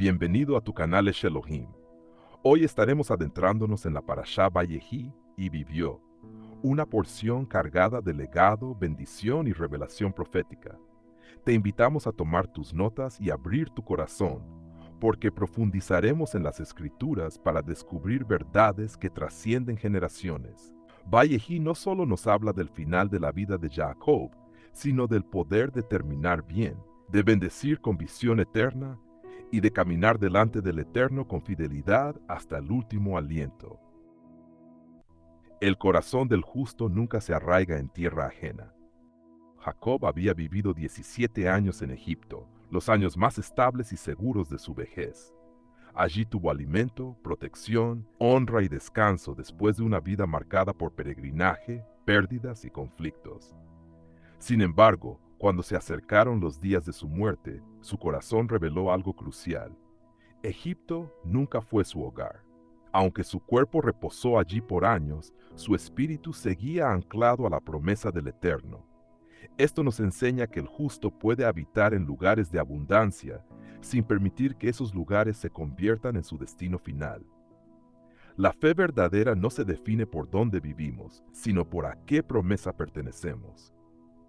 Bienvenido a tu canal Elohim. Hoy estaremos adentrándonos en la Parashá Vayehi y Vivió, una porción cargada de legado, bendición y revelación profética. Te invitamos a tomar tus notas y abrir tu corazón, porque profundizaremos en las Escrituras para descubrir verdades que trascienden generaciones. Vayehi no solo nos habla del final de la vida de Jacob, sino del poder de terminar bien, de bendecir con visión eterna y de caminar delante del Eterno con fidelidad hasta el último aliento. El corazón del justo nunca se arraiga en tierra ajena. Jacob había vivido 17 años en Egipto, los años más estables y seguros de su vejez. Allí tuvo alimento, protección, honra y descanso después de una vida marcada por peregrinaje, pérdidas y conflictos. Sin embargo, cuando se acercaron los días de su muerte, su corazón reveló algo crucial. Egipto nunca fue su hogar. Aunque su cuerpo reposó allí por años, su espíritu seguía anclado a la promesa del Eterno. Esto nos enseña que el justo puede habitar en lugares de abundancia sin permitir que esos lugares se conviertan en su destino final. La fe verdadera no se define por dónde vivimos, sino por a qué promesa pertenecemos.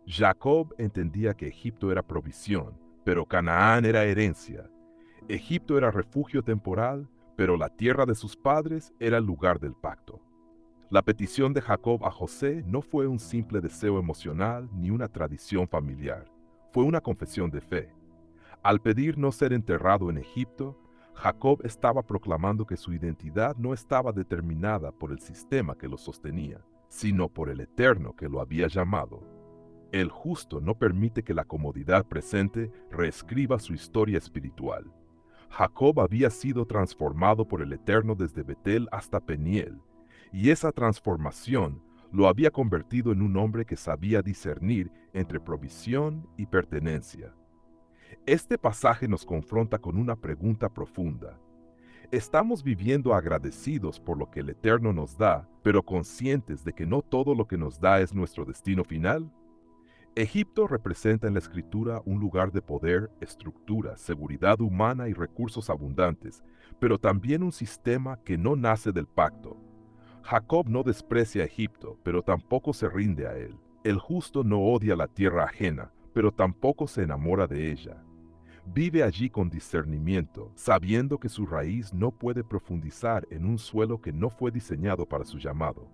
Jacob entendía que Egipto era provisión, pero Canaán era herencia. Egipto era refugio temporal, pero la tierra de sus padres era el lugar del pacto. La petición de Jacob a José no fue un simple deseo emocional ni una tradición familiar, fue una confesión de fe. Al pedir no ser enterrado en Egipto, Jacob estaba proclamando que su identidad no estaba determinada por el sistema que lo sostenía, sino por el Eterno que lo había llamado. El justo no permite que la comodidad presente reescriba su historia espiritual. Jacob había sido transformado por el Eterno desde Betel hasta Peniel, y esa transformación lo había convertido en un hombre que sabía discernir entre provisión y pertenencia. Este pasaje nos confronta con una pregunta profunda. ¿Estamos viviendo agradecidos por lo que el Eterno nos da, pero conscientes de que no todo lo que nos da es nuestro destino final? Egipto representa en la Escritura un lugar de poder, estructura, seguridad humana y recursos abundantes, pero también un sistema que no nace del pacto. Jacob no desprecia a Egipto, pero tampoco se rinde a él. El justo no odia la tierra ajena, pero tampoco se enamora de ella. Vive allí con discernimiento, sabiendo que su raíz no puede profundizar en un suelo que no fue diseñado para su llamado.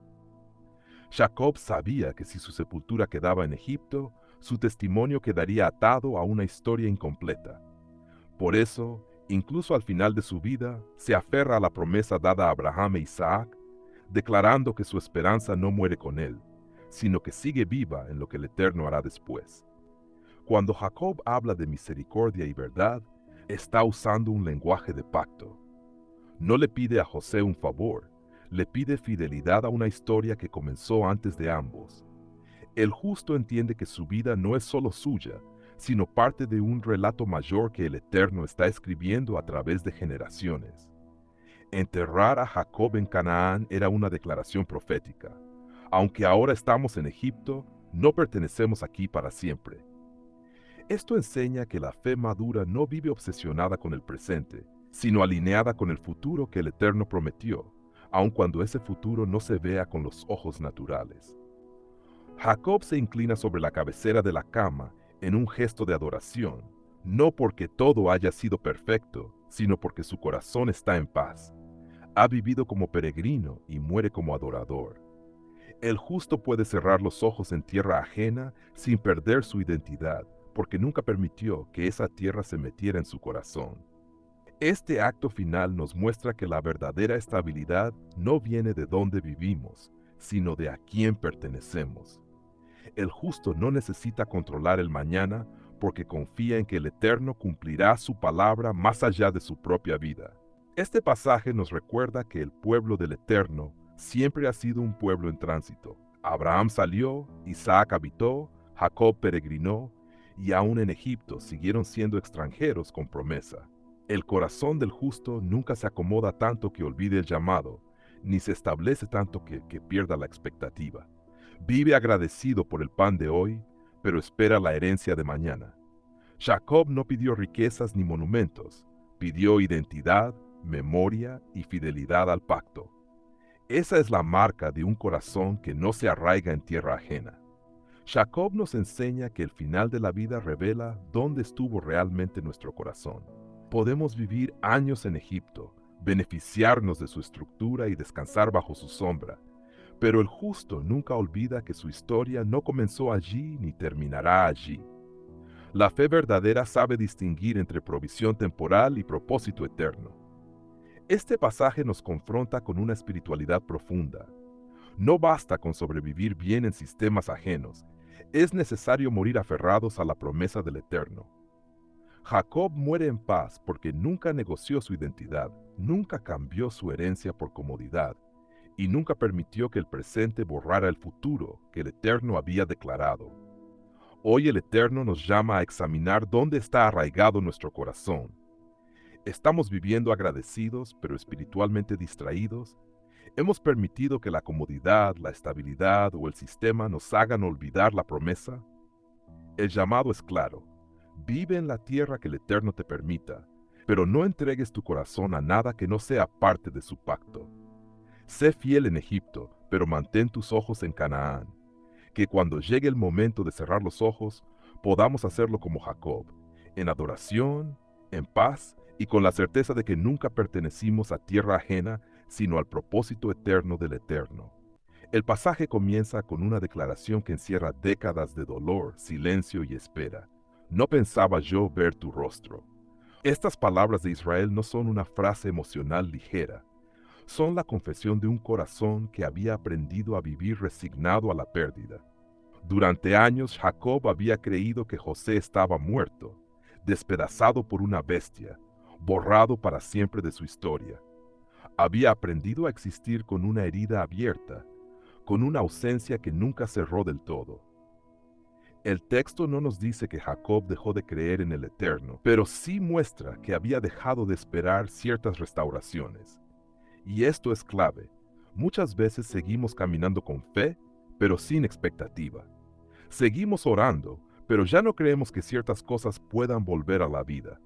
Jacob sabía que si su sepultura quedaba en Egipto, su testimonio quedaría atado a una historia incompleta. Por eso, incluso al final de su vida, se aferra a la promesa dada a Abraham e Isaac, declarando que su esperanza no muere con él, sino que sigue viva en lo que el Eterno hará después. Cuando Jacob habla de misericordia y verdad, está usando un lenguaje de pacto. No le pide a José un favor, le pide fidelidad a una historia que comenzó antes de ambos. El justo entiende que su vida no es solo suya, sino parte de un relato mayor que el Eterno está escribiendo a través de generaciones. Enterrar a Jacob en Canaán era una declaración profética. Aunque ahora estamos en Egipto, no pertenecemos aquí para siempre. Esto enseña que la fe madura no vive obsesionada con el presente, sino alineada con el futuro que el Eterno prometió, aun cuando ese futuro no se vea con los ojos naturales. Jacob se inclina sobre la cabecera de la cama en un gesto de adoración, no porque todo haya sido perfecto, sino porque su corazón está en paz. Ha vivido como peregrino y muere como adorador. El justo puede cerrar los ojos en tierra ajena sin perder su identidad, porque nunca permitió que esa tierra se metiera en su corazón. Este acto final nos muestra que la verdadera estabilidad no viene de dónde vivimos, sino de a quién pertenecemos. El justo no necesita controlar el mañana porque confía en que el Eterno cumplirá su palabra más allá de su propia vida. Este pasaje nos recuerda que el pueblo del Eterno siempre ha sido un pueblo en tránsito. Abraham salió, Isaac habitó, Jacob peregrinó, y aún en Egipto siguieron siendo extranjeros con promesa. El corazón del justo nunca se acomoda tanto que olvide el llamado, ni se establece tanto que pierda la expectativa. Vive agradecido por el pan de hoy, pero espera la herencia de mañana. Jacob no pidió riquezas ni monumentos, Pidió identidad, memoria y fidelidad al pacto. Esa es la marca de un corazón que no se arraiga en tierra ajena. Jacob nos enseña que el final de la vida revela dónde estuvo realmente nuestro corazón. Podemos vivir años en Egipto, beneficiarnos de su estructura y descansar bajo su sombra, pero el justo nunca olvida que su historia no comenzó allí ni terminará allí. La fe verdadera sabe distinguir entre provisión temporal y propósito eterno. Este pasaje nos confronta con una espiritualidad profunda. No basta con sobrevivir bien en sistemas ajenos, es necesario morir aferrados a la promesa del Eterno. Jacob muere en paz porque nunca negoció su identidad, nunca cambió su herencia por comodidad, y nunca permitió que el presente borrara el futuro que el Eterno había declarado. Hoy el Eterno nos llama a examinar dónde está arraigado nuestro corazón. ¿Estamos viviendo agradecidos pero espiritualmente distraídos? ¿Hemos permitido que la comodidad, la estabilidad o el sistema nos hagan olvidar la promesa? El llamado es claro. Vive en la tierra que el Eterno te permita, pero no entregues tu corazón a nada que no sea parte de su pacto. Sé fiel en Egipto, pero mantén tus ojos en Canaán. Que cuando llegue el momento de cerrar los ojos, podamos hacerlo como Jacob, en adoración, en paz y con la certeza de que nunca pertenecimos a tierra ajena, sino al propósito eterno del Eterno. El pasaje comienza con una declaración que encierra décadas de dolor, silencio y espera. No pensaba yo ver tu rostro. Estas palabras de Israel no son una frase emocional ligera. Son la confesión de un corazón que había aprendido a vivir resignado a la pérdida. Durante años Jacob había creído que José estaba muerto, despedazado por una bestia, borrado para siempre de su historia. Había aprendido a existir con una herida abierta, con una ausencia que nunca cerró del todo. El texto no nos dice que Jacob dejó de creer en el Eterno, pero sí muestra que había dejado de esperar ciertas restauraciones. Y esto es clave. Muchas veces seguimos caminando con fe, pero sin expectativa. Seguimos orando, pero ya no creemos que ciertas cosas puedan volver a la vida.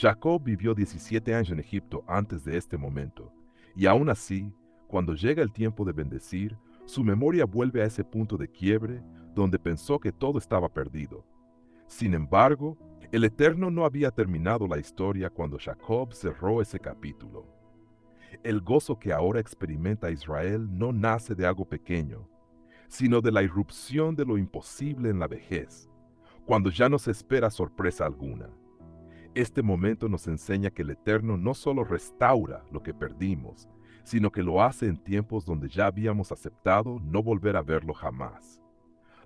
Jacob vivió 17 años en Egipto antes de este momento, y aún así, cuando llega el tiempo de bendecir, su memoria vuelve a ese punto de quiebre donde pensó que todo estaba perdido. Sin embargo, el Eterno no había terminado la historia cuando Jacob cerró ese capítulo. El gozo que ahora experimenta Israel no nace de algo pequeño, sino de la irrupción de lo imposible en la vejez, cuando ya no se espera sorpresa alguna. Este momento nos enseña que el Eterno no solo restaura lo que perdimos, sino que lo hace en tiempos donde ya habíamos aceptado no volver a verlo jamás.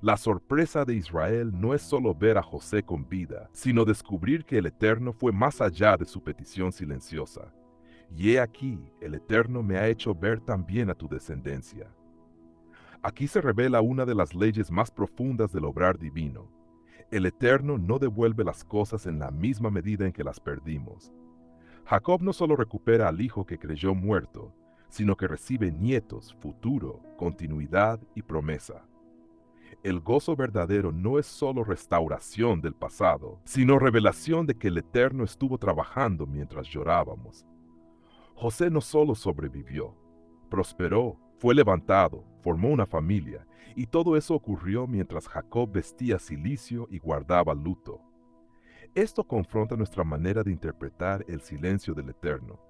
La sorpresa de Israel no es solo ver a José con vida, sino descubrir que el Eterno fue más allá de su petición silenciosa. Y he aquí, el Eterno me ha hecho ver también a tu descendencia. Aquí se revela una de las leyes más profundas del obrar divino. El Eterno no devuelve las cosas en la misma medida en que las perdimos. Jacob no solo recupera al hijo que creyó muerto, sino que recibe nietos, futuro, continuidad y promesa. El gozo verdadero no es solo restauración del pasado, sino revelación de que el Eterno estuvo trabajando mientras llorábamos. José no solo sobrevivió, prosperó, fue levantado, formó una familia, y todo eso ocurrió mientras Jacob vestía cilicio y guardaba luto. Esto confronta nuestra manera de interpretar el silencio del Eterno.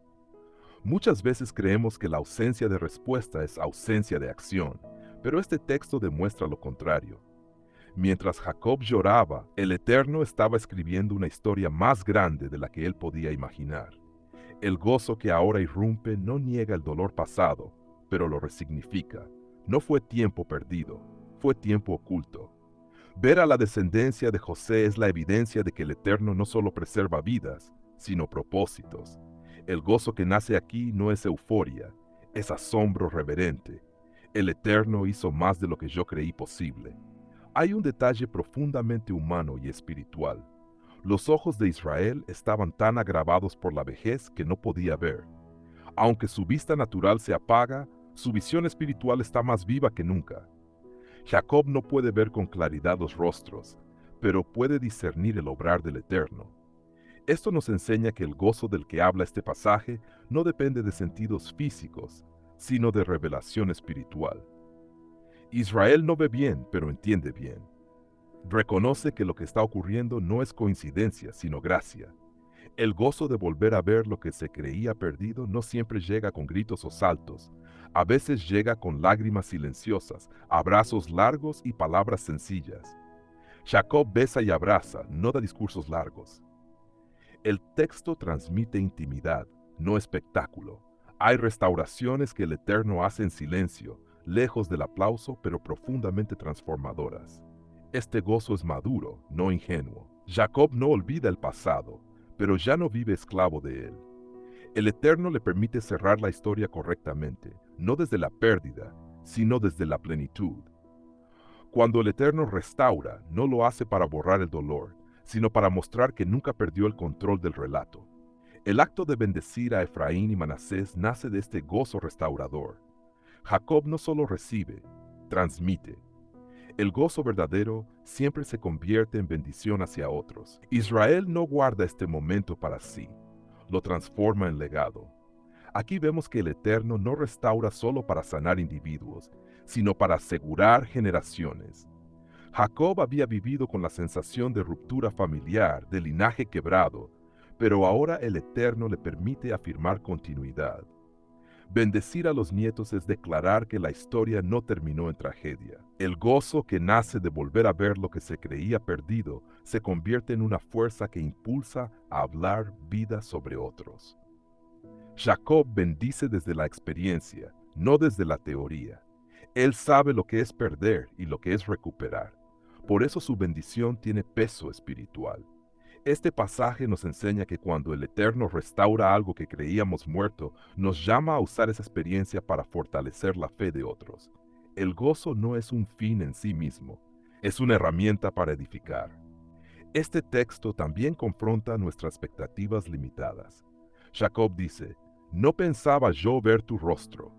Muchas veces creemos que la ausencia de respuesta es ausencia de acción, pero este texto demuestra lo contrario. Mientras Jacob lloraba, el Eterno estaba escribiendo una historia más grande de la que él podía imaginar. El gozo que ahora irrumpe no niega el dolor pasado, pero lo resignifica. No fue tiempo perdido, fue tiempo oculto. Ver a la descendencia de José es la evidencia de que el Eterno no solo preserva vidas, sino propósitos. El gozo que nace aquí no es euforia, es asombro reverente. El Eterno hizo más de lo que yo creí posible. Hay un detalle profundamente humano y espiritual. Los ojos de Israel estaban tan agravados por la vejez que no podía ver. Aunque su vista natural se apaga, su visión espiritual está más viva que nunca. Jacob no puede ver con claridad los rostros, pero puede discernir el obrar del Eterno. Esto nos enseña que el gozo del que habla este pasaje no depende de sentidos físicos, sino de revelación espiritual. Israel no ve bien, pero entiende bien. Reconoce que lo que está ocurriendo no es coincidencia, sino gracia. El gozo de volver a ver lo que se creía perdido no siempre llega con gritos o saltos. A veces llega con lágrimas silenciosas, abrazos largos y palabras sencillas. Jacob besa y abraza, no da discursos largos. El texto transmite intimidad, no espectáculo. Hay restauraciones que el Eterno hace en silencio, lejos del aplauso, pero profundamente transformadoras. Este gozo es maduro, no ingenuo. Jacob no olvida el pasado, pero ya no vive esclavo de él. El Eterno le permite cerrar la historia correctamente, no desde la pérdida, sino desde la plenitud. Cuando el Eterno restaura, no lo hace para borrar el dolor, sino para mostrar que nunca perdió el control del relato. El acto de bendecir a Efraín y Manasés nace de este gozo restaurador. Jacob no solo recibe, transmite. El gozo verdadero siempre se convierte en bendición hacia otros. Israel no guarda este momento para sí, lo transforma en legado. Aquí vemos que el Eterno no restaura solo para sanar individuos, sino para asegurar generaciones. Jacob había vivido con la sensación de ruptura familiar, de linaje quebrado, pero ahora el Eterno le permite afirmar continuidad. Bendecir a los nietos es declarar que la historia no terminó en tragedia. El gozo que nace de volver a ver lo que se creía perdido se convierte en una fuerza que impulsa a hablar vida sobre otros. Jacob bendice desde la experiencia, no desde la teoría. Él sabe lo que es perder y lo que es recuperar. Por eso su bendición tiene peso espiritual. Este pasaje nos enseña que cuando el Eterno restaura algo que creíamos muerto, nos llama a usar esa experiencia para fortalecer la fe de otros. El gozo no es un fin en sí mismo, es una herramienta para edificar. Este texto también confronta nuestras expectativas limitadas. Jacob dice, "No pensaba yo ver tu rostro".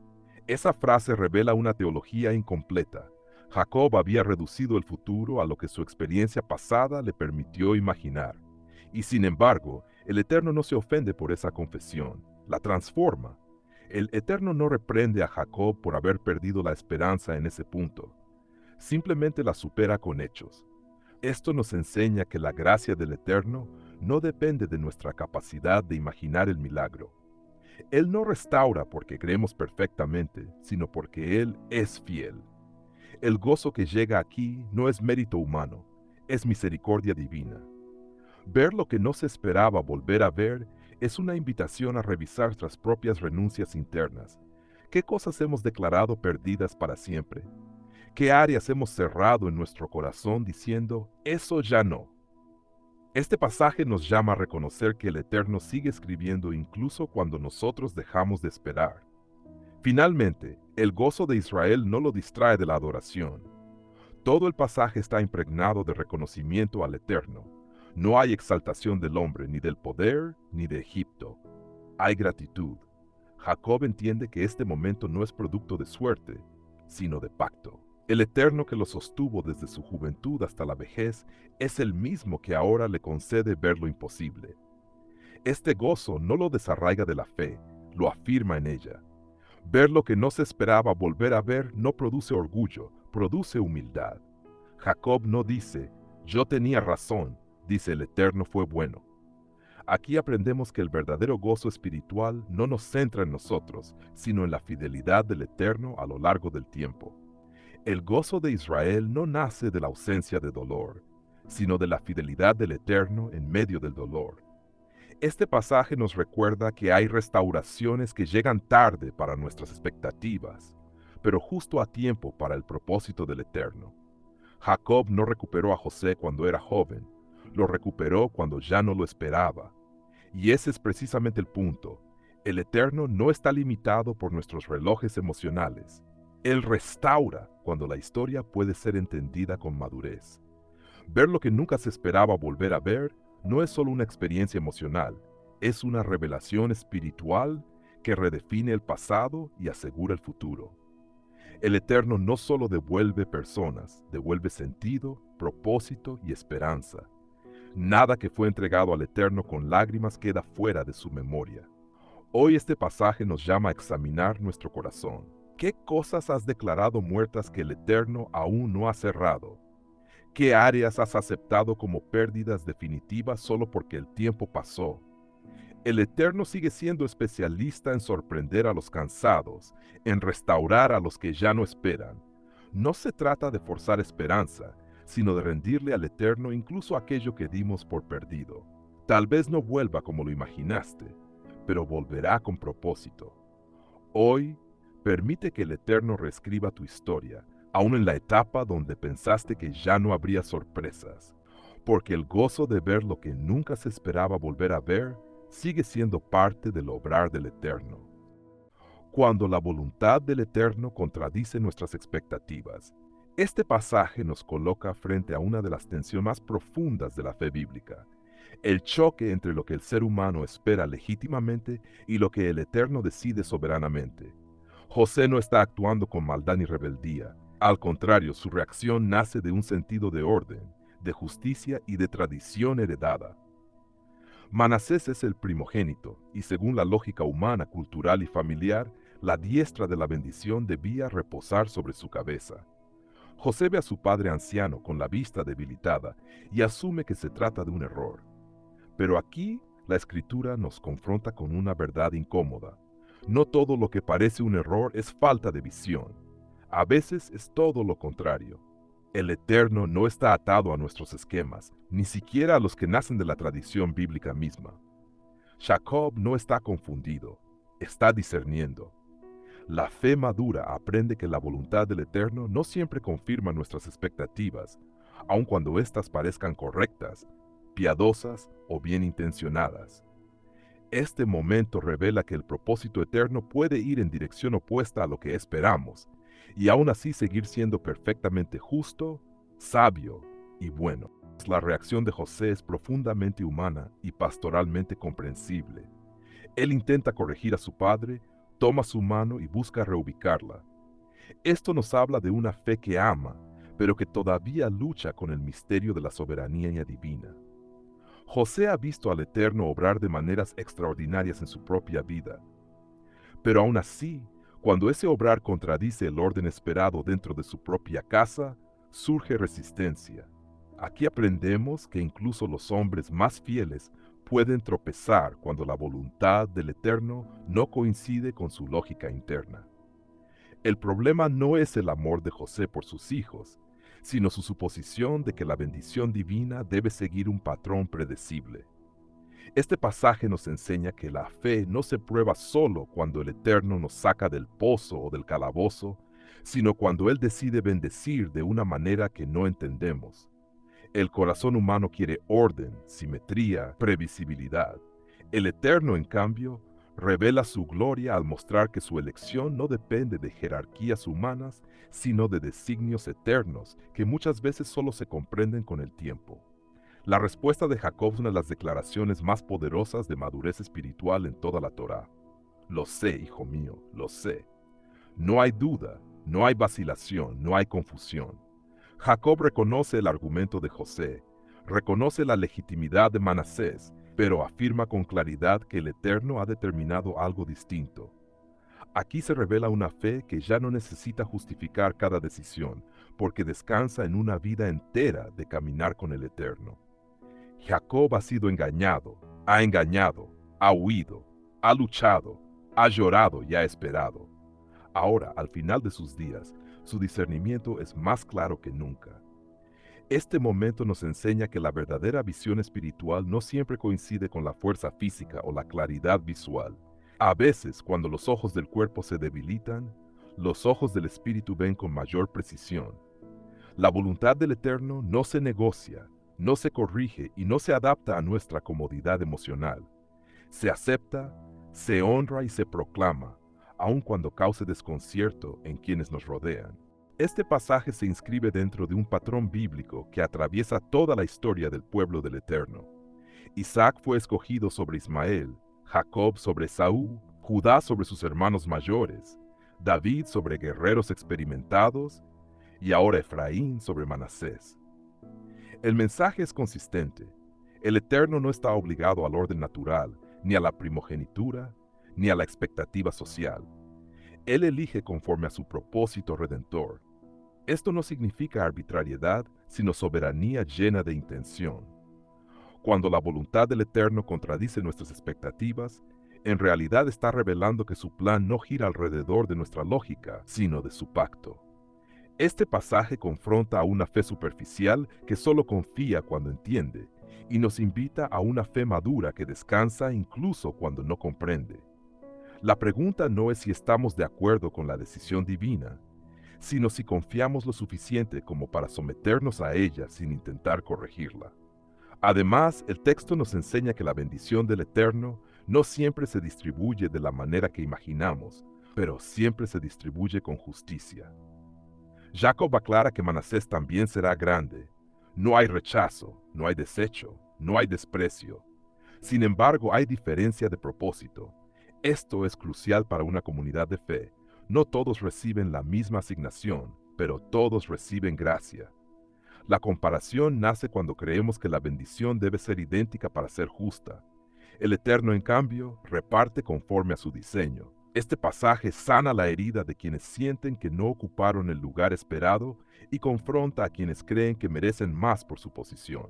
Esa frase revela una teología incompleta. Jacob había reducido el futuro a lo que su experiencia pasada le permitió imaginar. Y sin embargo, el Eterno no se ofende por esa confesión, la transforma. El Eterno no reprende a Jacob por haber perdido la esperanza en ese punto. Simplemente la supera con hechos. Esto nos enseña que la gracia del Eterno no depende de nuestra capacidad de imaginar el milagro. Él no restaura porque creemos perfectamente, sino porque Él es fiel. El gozo que llega aquí no es mérito humano, es misericordia divina. Ver lo que no se esperaba volver a ver es una invitación a revisar nuestras propias renuncias internas. ¿Qué cosas hemos declarado perdidas para siempre? ¿Qué áreas hemos cerrado en nuestro corazón diciendo, eso ya no? Este pasaje nos llama a reconocer que el Eterno sigue escribiendo incluso cuando nosotros dejamos de esperar. Finalmente, el gozo de Israel no lo distrae de la adoración. Todo el pasaje está impregnado de reconocimiento al Eterno. No hay exaltación del hombre, ni del poder, ni de Egipto. Hay gratitud. Jacob entiende que este momento no es producto de suerte, sino de pacto. El Eterno que lo sostuvo desde su juventud hasta la vejez es el mismo que ahora le concede ver lo imposible. Este gozo no lo desarraiga de la fe, lo afirma en ella. Ver lo que no se esperaba volver a ver no produce orgullo, produce humildad. Jacob no dice, yo tenía razón, dice el Eterno fue bueno. Aquí aprendemos que el verdadero gozo espiritual no nos centra en nosotros, sino en la fidelidad del Eterno a lo largo del tiempo. El gozo de Israel no nace de la ausencia de dolor, sino de la fidelidad del Eterno en medio del dolor. Este pasaje nos recuerda que hay restauraciones que llegan tarde para nuestras expectativas, pero justo a tiempo para el propósito del Eterno. Jacob no recuperó a José cuando era joven, lo recuperó cuando ya no lo esperaba. Y ese es precisamente el punto. El Eterno no está limitado por nuestros relojes emocionales. Él restaura cuando la historia puede ser entendida con madurez. Ver lo que nunca se esperaba volver a ver no es solo una experiencia emocional, es una revelación espiritual que redefine el pasado y asegura el futuro. El Eterno no solo devuelve personas, devuelve sentido, propósito y esperanza. Nada que fue entregado al Eterno con lágrimas queda fuera de su memoria. Hoy este pasaje nos llama a examinar nuestro corazón. ¿Qué cosas has declarado muertas que el Eterno aún no ha cerrado? ¿Qué áreas has aceptado como pérdidas definitivas solo porque el tiempo pasó? El Eterno sigue siendo especialista en sorprender a los cansados, en restaurar a los que ya no esperan. No se trata de forzar esperanza, sino de rendirle al Eterno incluso aquello que dimos por perdido. Tal vez no vuelva como lo imaginaste, pero volverá con propósito. Hoy, permite que el Eterno reescriba tu historia, aun en la etapa donde pensaste que ya no habría sorpresas, porque el gozo de ver lo que nunca se esperaba volver a ver sigue siendo parte del obrar del Eterno. Cuando la voluntad del Eterno contradice nuestras expectativas, este pasaje nos coloca frente a una de las tensiones más profundas de la fe bíblica, el choque entre lo que el ser humano espera legítimamente y lo que el Eterno decide soberanamente. José no está actuando con maldad ni rebeldía. Al contrario, su reacción nace de un sentido de orden, de justicia y de tradición heredada. Manasés es el primogénito, y según la lógica humana, cultural y familiar, la diestra de la bendición debía reposar sobre su cabeza. José ve a su padre anciano con la vista debilitada y asume que se trata de un error. Pero aquí la escritura nos confronta con una verdad incómoda. No todo lo que parece un error es falta de visión. A veces es todo lo contrario. El Eterno no está atado a nuestros esquemas, ni siquiera a los que nacen de la tradición bíblica misma. Jacob no está confundido, está discerniendo. La fe madura aprende que la voluntad del Eterno no siempre confirma nuestras expectativas, aun cuando éstas parezcan correctas, piadosas o bien intencionadas. Este momento revela que el propósito eterno puede ir en dirección opuesta a lo que esperamos, y aún así seguir siendo perfectamente justo, sabio y bueno. La reacción de José es profundamente humana y pastoralmente comprensible. Él intenta corregir a su padre, toma su mano y busca reubicarla. Esto nos habla de una fe que ama, pero que todavía lucha con el misterio de la soberanía divina. José ha visto al Eterno obrar de maneras extraordinarias en su propia vida. Pero aún así, cuando ese obrar contradice el orden esperado dentro de su propia casa, surge resistencia. Aquí aprendemos que incluso los hombres más fieles pueden tropezar cuando la voluntad del Eterno no coincide con su lógica interna. El problema no es el amor de José por sus hijos, sino su suposición de que la bendición divina debe seguir un patrón predecible. Este pasaje nos enseña que la fe no se prueba solo cuando el Eterno nos saca del pozo o del calabozo, sino cuando Él decide bendecir de una manera que no entendemos. El corazón humano quiere orden, simetría, previsibilidad. El Eterno, en cambio, revela su gloria al mostrar que su elección no depende de jerarquías humanas, sino de designios eternos que muchas veces solo se comprenden con el tiempo. La respuesta de Jacob es una de las declaraciones más poderosas de madurez espiritual en toda la Torá. Lo sé, hijo mío, lo sé. No hay duda, no hay vacilación, no hay confusión. Jacob reconoce el argumento de José, reconoce la legitimidad de Manasés, pero afirma con claridad que el Eterno ha determinado algo distinto. Aquí se revela una fe que ya no necesita justificar cada decisión, porque descansa en una vida entera de caminar con el Eterno. Jacob ha sido engañado, ha huido, ha luchado, ha llorado y ha esperado. Ahora, al final de sus días, su discernimiento es más claro que nunca. Este momento nos enseña que la verdadera visión espiritual no siempre coincide con la fuerza física o la claridad visual. A veces, cuando los ojos del cuerpo se debilitan, los ojos del espíritu ven con mayor precisión. La voluntad del Eterno no se negocia, no se corrige y no se adapta a nuestra comodidad emocional. Se acepta, se honra y se proclama, aun cuando cause desconcierto en quienes nos rodean. Este pasaje se inscribe dentro de un patrón bíblico que atraviesa toda la historia del pueblo del Eterno. Isaac fue escogido sobre Ismael, Jacob sobre Saúl, Judá sobre sus hermanos mayores, David sobre guerreros experimentados y ahora Efraín sobre Manasés. El mensaje es consistente. El Eterno no está obligado al orden natural, ni a la primogenitura, ni a la expectativa social. Él elige conforme a su propósito redentor. Esto no significa arbitrariedad, sino soberanía llena de intención. Cuando la voluntad del Eterno contradice nuestras expectativas, en realidad está revelando que su plan no gira alrededor de nuestra lógica, sino de su pacto. Este pasaje confronta a una fe superficial que solo confía cuando entiende, y nos invita a una fe madura que descansa incluso cuando no comprende. La pregunta no es si estamos de acuerdo con la decisión divina, sino si confiamos lo suficiente como para someternos a ella sin intentar corregirla. Además, el texto nos enseña que la bendición del Eterno no siempre se distribuye de la manera que imaginamos, pero siempre se distribuye con justicia. Jacob aclara que Manasés también será grande. No hay rechazo, no hay desecho, no hay desprecio. Sin embargo, hay diferencia de propósito. Esto es crucial para una comunidad de fe. No todos reciben la misma asignación, pero todos reciben gracia. La comparación nace cuando creemos que la bendición debe ser idéntica para ser justa. El Eterno, en cambio, reparte conforme a su diseño. Este pasaje sana la herida de quienes sienten que no ocuparon el lugar esperado y confronta a quienes creen que merecen más por su posición.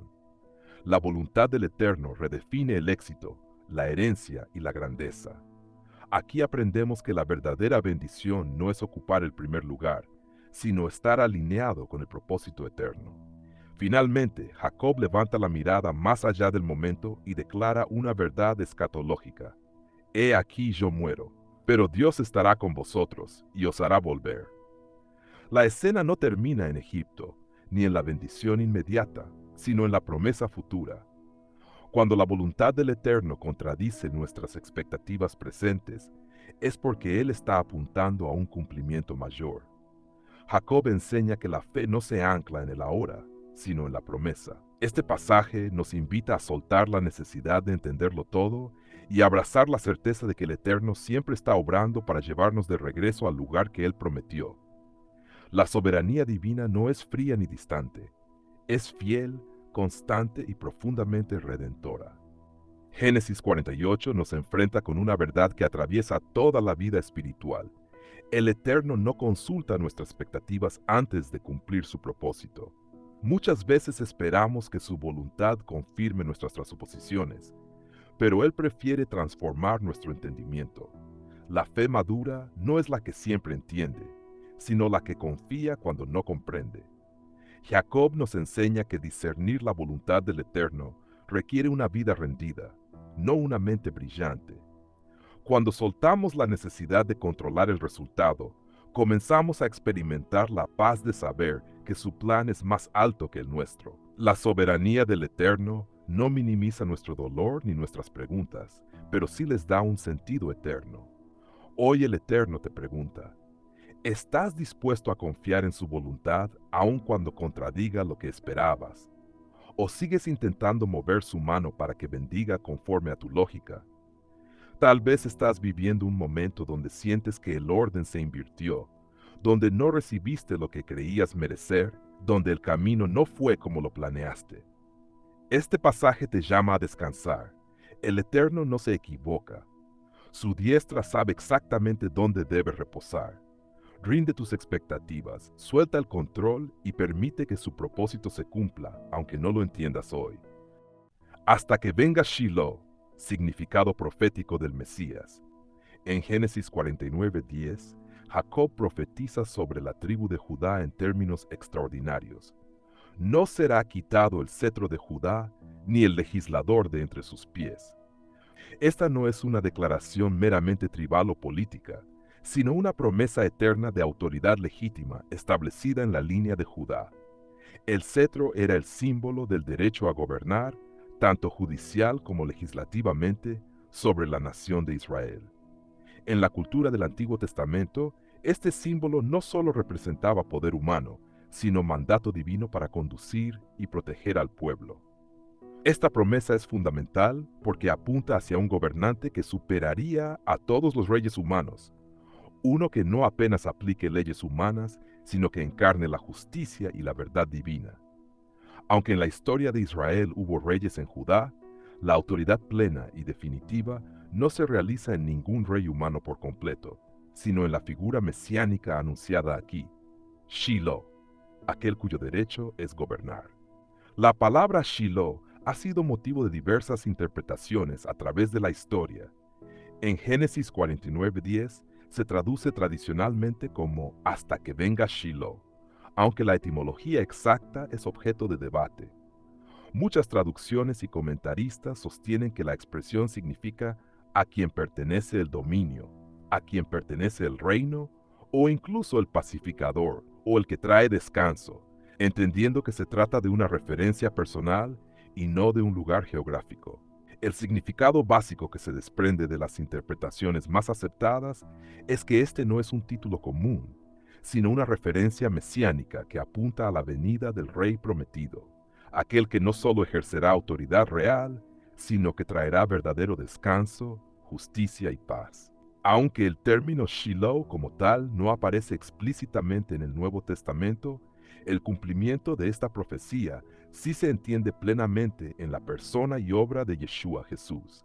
La voluntad del Eterno redefine el éxito, la herencia y la grandeza. Aquí aprendemos que la verdadera bendición no es ocupar el primer lugar, sino estar alineado con el propósito eterno. Finalmente, Jacob levanta la mirada más allá del momento y declara una verdad escatológica. He aquí yo muero, pero Dios estará con vosotros y os hará volver. La escena no termina en Egipto, ni en la bendición inmediata, sino en la promesa futura. Cuando la voluntad del Eterno contradice nuestras expectativas presentes, es porque Él está apuntando a un cumplimiento mayor. Jacob enseña que la fe no se ancla en el ahora, sino en la promesa. Este pasaje nos invita a soltar la necesidad de entenderlo todo y abrazar la certeza de que el Eterno siempre está obrando para llevarnos de regreso al lugar que Él prometió. La soberanía divina no es fría ni distante, es fiel, constante y profundamente redentora. Génesis 48 nos enfrenta con una verdad que atraviesa toda la vida espiritual. El Eterno no consulta nuestras expectativas antes de cumplir su propósito. Muchas veces esperamos que su voluntad confirme nuestras suposiciones, pero Él prefiere transformar nuestro entendimiento. La fe madura no es la que siempre entiende, sino la que confía cuando no comprende. Jacob nos enseña que discernir la voluntad del Eterno requiere una vida rendida, no una mente brillante. Cuando soltamos la necesidad de controlar el resultado, comenzamos a experimentar la paz de saber que su plan es más alto que el nuestro. La soberanía del Eterno no minimiza nuestro dolor ni nuestras preguntas, pero sí les da un sentido eterno. Hoy el Eterno te pregunta, ¿estás dispuesto a confiar en su voluntad aun cuando contradiga lo que esperabas? ¿O sigues intentando mover su mano para que bendiga conforme a tu lógica? Tal vez estás viviendo un momento donde sientes que el orden se invirtió, donde no recibiste lo que creías merecer, donde el camino no fue como lo planeaste. Este pasaje te llama a descansar. El Eterno no se equivoca. Su diestra sabe exactamente dónde debe reposar. Rinde tus expectativas, suelta el control y permite que su propósito se cumpla, aunque no lo entiendas hoy. Hasta que venga Shiloh, significado profético del Mesías. En Génesis 49:10, Jacob profetiza sobre la tribu de Judá en términos extraordinarios. No será quitado el cetro de Judá, ni el legislador de entre sus pies. Esta no es una declaración meramente tribal o política, sino una promesa eterna de autoridad legítima establecida en la línea de Judá. El cetro era el símbolo del derecho a gobernar, tanto judicial como legislativamente, sobre la nación de Israel. En la cultura del Antiguo Testamento, este símbolo no solo representaba poder humano, sino mandato divino para conducir y proteger al pueblo. Esta promesa es fundamental porque apunta hacia un gobernante que superaría a todos los reyes humanos, uno que no apenas aplique leyes humanas, sino que encarne la justicia y la verdad divina. Aunque en la historia de Israel hubo reyes en Judá, la autoridad plena y definitiva no se realiza en ningún rey humano por completo, sino en la figura mesiánica anunciada aquí, Shiloh, aquel cuyo derecho es gobernar. La palabra Shiloh ha sido motivo de diversas interpretaciones a través de la historia. En Génesis 49:10 se traduce tradicionalmente como hasta que venga Shiloh, aunque la etimología exacta es objeto de debate. Muchas traducciones y comentaristas sostienen que la expresión significa a quien pertenece el dominio, a quien pertenece el reino, o incluso el pacificador, o el que trae descanso, entendiendo que se trata de una referencia personal y no de un lugar geográfico. El significado básico que se desprende de las interpretaciones más aceptadas es que este no es un título común, sino una referencia mesiánica que apunta a la venida del Rey prometido, aquel que no solo ejercerá autoridad real, sino que traerá verdadero descanso, justicia y paz. Aunque el término Shiloh como tal no aparece explícitamente en el Nuevo Testamento, el cumplimiento de esta profecía sí se entiende plenamente en la persona y obra de Yeshua Jesús.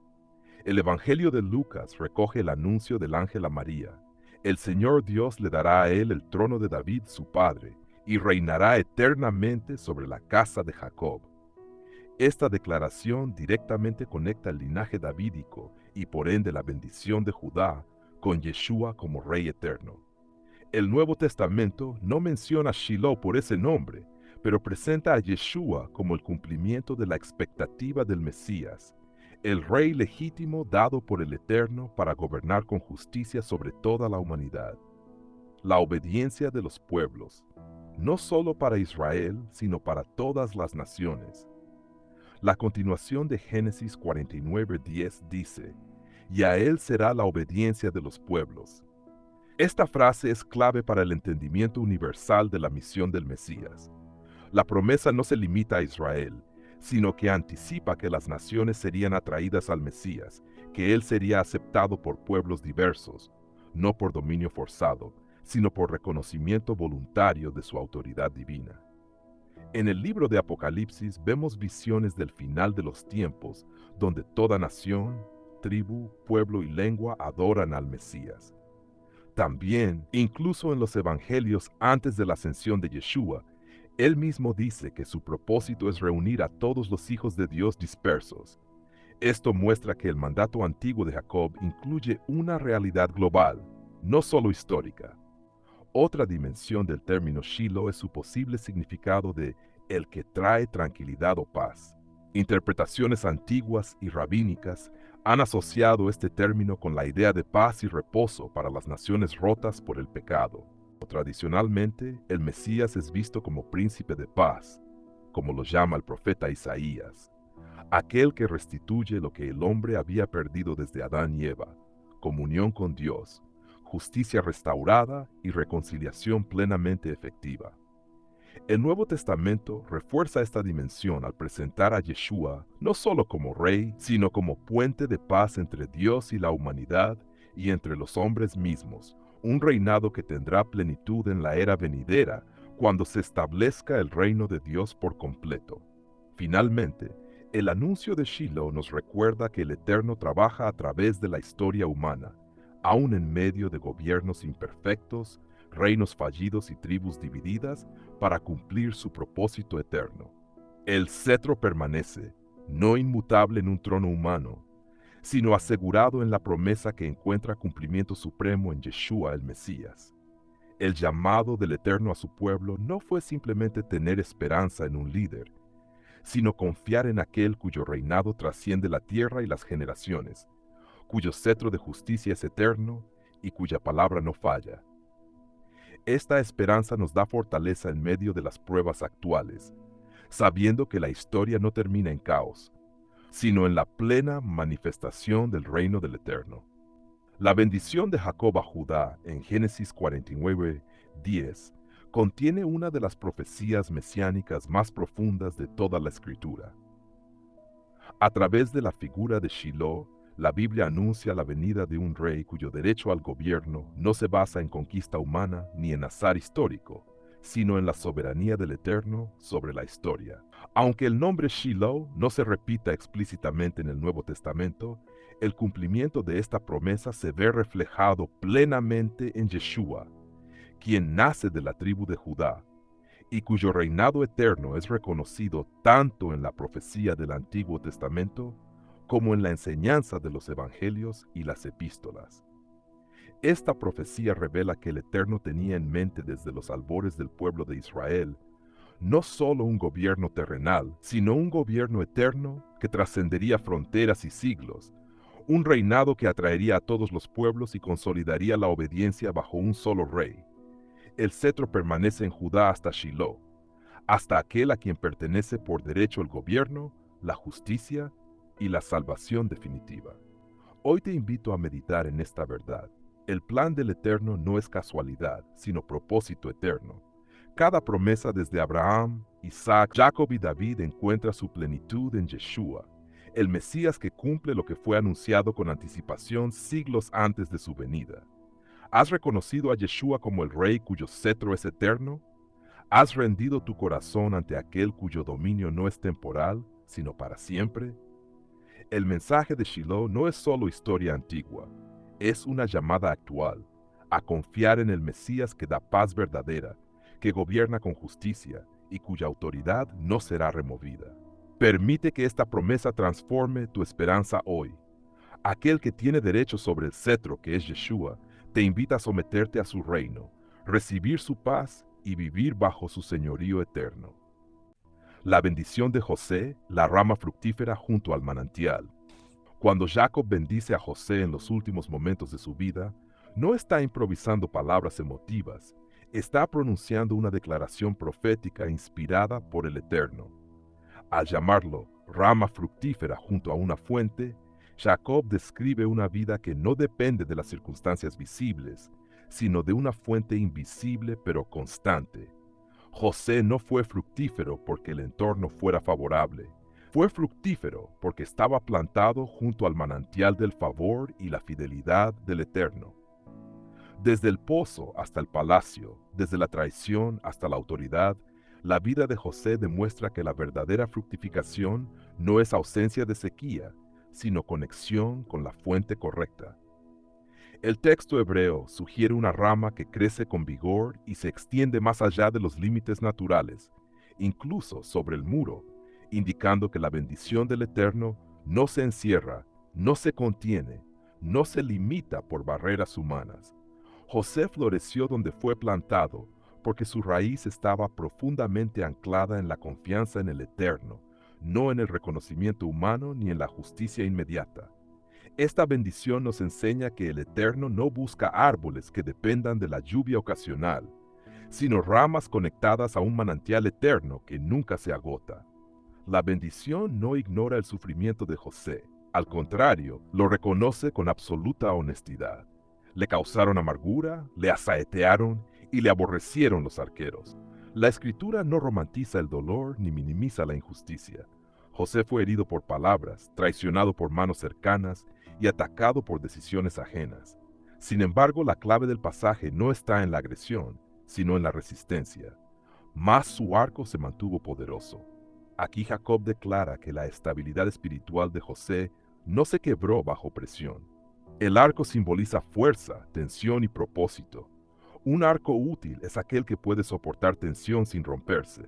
El Evangelio de Lucas recoge el anuncio del ángel a María. El Señor Dios le dará a él el trono de David su padre, y reinará eternamente sobre la casa de Jacob. Esta declaración directamente conecta el linaje davídico y por ende la bendición de Judá con Yeshua como Rey eterno. El Nuevo Testamento no menciona a Shiloh por ese nombre, pero presenta a Yeshua como el cumplimiento de la expectativa del Mesías, el Rey legítimo dado por el Eterno para gobernar con justicia sobre toda la humanidad. La obediencia de los pueblos, no solo para Israel, sino para todas las naciones. La continuación de Génesis 49:10 dice, y a él será la obediencia de los pueblos. Esta frase es clave para el entendimiento universal de la misión del Mesías. La promesa no se limita a Israel, sino que anticipa que las naciones serían atraídas al Mesías, que él sería aceptado por pueblos diversos, no por dominio forzado, sino por reconocimiento voluntario de su autoridad divina. En el libro de Apocalipsis vemos visiones del final de los tiempos, donde toda nación, tribu, pueblo y lengua adoran al Mesías. También, incluso en los evangelios antes de la ascensión de Yeshua, él mismo dice que su propósito es reunir a todos los hijos de Dios dispersos. Esto muestra que el mandato antiguo de Jacob incluye una realidad global, no solo histórica. Otra dimensión del término Shiloh es su posible significado de el que trae tranquilidad o paz. Interpretaciones antiguas y rabínicas han asociado este término con la idea de paz y reposo para las naciones rotas por el pecado. Tradicionalmente, el Mesías es visto como príncipe de paz, como lo llama el profeta Isaías, aquel que restituye lo que el hombre había perdido desde Adán y Eva, comunión con Dios, justicia restaurada y reconciliación plenamente efectiva. El Nuevo Testamento refuerza esta dimensión al presentar a Yeshua no solo como rey, sino como puente de paz entre Dios y la humanidad y entre los hombres mismos, un reinado que tendrá plenitud en la era venidera cuando se establezca el reino de Dios por completo. Finalmente, el anuncio de Shiloh nos recuerda que el Eterno trabaja a través de la historia humana, aun en medio de gobiernos imperfectos, reinos fallidos y tribus divididas, para cumplir su propósito eterno. El cetro permanece, no inmutable en un trono humano, sino asegurado en la promesa que encuentra cumplimiento supremo en Yeshua el Mesías. El llamado del Eterno a su pueblo no fue simplemente tener esperanza en un líder, sino confiar en aquel cuyo reinado trasciende la tierra y las generaciones, cuyo cetro de justicia es eterno y cuya palabra no falla. Esta esperanza nos da fortaleza en medio de las pruebas actuales, sabiendo que la historia no termina en caos, sino en la plena manifestación del reino del Eterno. La bendición de Jacob a Judá en Génesis 49:10 contiene una de las profecías mesiánicas más profundas de toda la Escritura. A través de la figura de Shiloh, la Biblia anuncia la venida de un rey cuyo derecho al gobierno no se basa en conquista humana ni en azar histórico, sino en la soberanía del Eterno sobre la historia. Aunque el nombre Shiloh no se repita explícitamente en el Nuevo Testamento, el cumplimiento de esta promesa se ve reflejado plenamente en Yeshua, quien nace de la tribu de Judá, y cuyo reinado eterno es reconocido tanto en la profecía del Antiguo Testamento como en la enseñanza de los Evangelios y las epístolas. Esta profecía revela que el Eterno tenía en mente desde los albores del pueblo de Israel no solo un gobierno terrenal, sino un gobierno eterno que trascendería fronteras y siglos, un reinado que atraería a todos los pueblos y consolidaría la obediencia bajo un solo rey. El cetro permanece en Judá hasta Shiloh, hasta aquel a quien pertenece por derecho el gobierno, la justicia y la salvación definitiva. Hoy te invito a meditar en esta verdad. El plan del Eterno no es casualidad, sino propósito eterno. Cada promesa desde Abraham, Isaac, Jacob y David encuentra su plenitud en Yeshua, el Mesías que cumple lo que fue anunciado con anticipación siglos antes de su venida. ¿Has reconocido a Yeshua como el Rey cuyo cetro es eterno? ¿Has rendido tu corazón ante aquel cuyo dominio no es temporal, sino para siempre? El mensaje de Shiloh no es solo historia antigua, es una llamada actual, a confiar en el Mesías que da paz verdadera, que gobierna con justicia y cuya autoridad no será removida. Permite que esta promesa transforme tu esperanza hoy. Aquel que tiene derecho sobre el cetro que es Yeshua, te invita a someterte a su reino, recibir su paz y vivir bajo su señorío eterno. La bendición de José, la rama fructífera junto al manantial. Cuando Jacob bendice a José en los últimos momentos de su vida, no está improvisando palabras emotivas, está pronunciando una declaración profética inspirada por el Eterno. Al llamarlo rama fructífera junto a una fuente, Jacob describe una vida que no depende de las circunstancias visibles, sino de una fuente invisible pero constante. José no fue fructífero porque el entorno fuera favorable. Fue fructífero porque estaba plantado junto al manantial del favor y la fidelidad del Eterno. Desde el pozo hasta el palacio, desde la traición hasta la autoridad, la vida de José demuestra que la verdadera fructificación no es ausencia de sequía, sino conexión con la fuente correcta. El texto hebreo sugiere una rama que crece con vigor y se extiende más allá de los límites naturales, incluso sobre el muro, indicando que la bendición del Eterno no se encierra, no se contiene, no se limita por barreras humanas. José floreció donde fue plantado, porque su raíz estaba profundamente anclada en la confianza en el Eterno, no en el reconocimiento humano ni en la justicia inmediata. Esta bendición nos enseña que el Eterno no busca árboles que dependan de la lluvia ocasional, sino ramas conectadas a un manantial eterno que nunca se agota. La bendición no ignora el sufrimiento de José, al contrario, lo reconoce con absoluta honestidad. Le causaron amargura, le asaetearon y le aborrecieron los arqueros. La Escritura no romantiza el dolor ni minimiza la injusticia. José fue herido por palabras, traicionado por manos cercanas y atacado por decisiones ajenas. Sin embargo, la clave del pasaje no está en la agresión, sino en la resistencia. Más su arco se mantuvo poderoso. Aquí Jacob declara que la estabilidad espiritual de José no se quebró bajo presión. El arco simboliza fuerza, tensión y propósito. Un arco útil es aquel que puede soportar tensión sin romperse.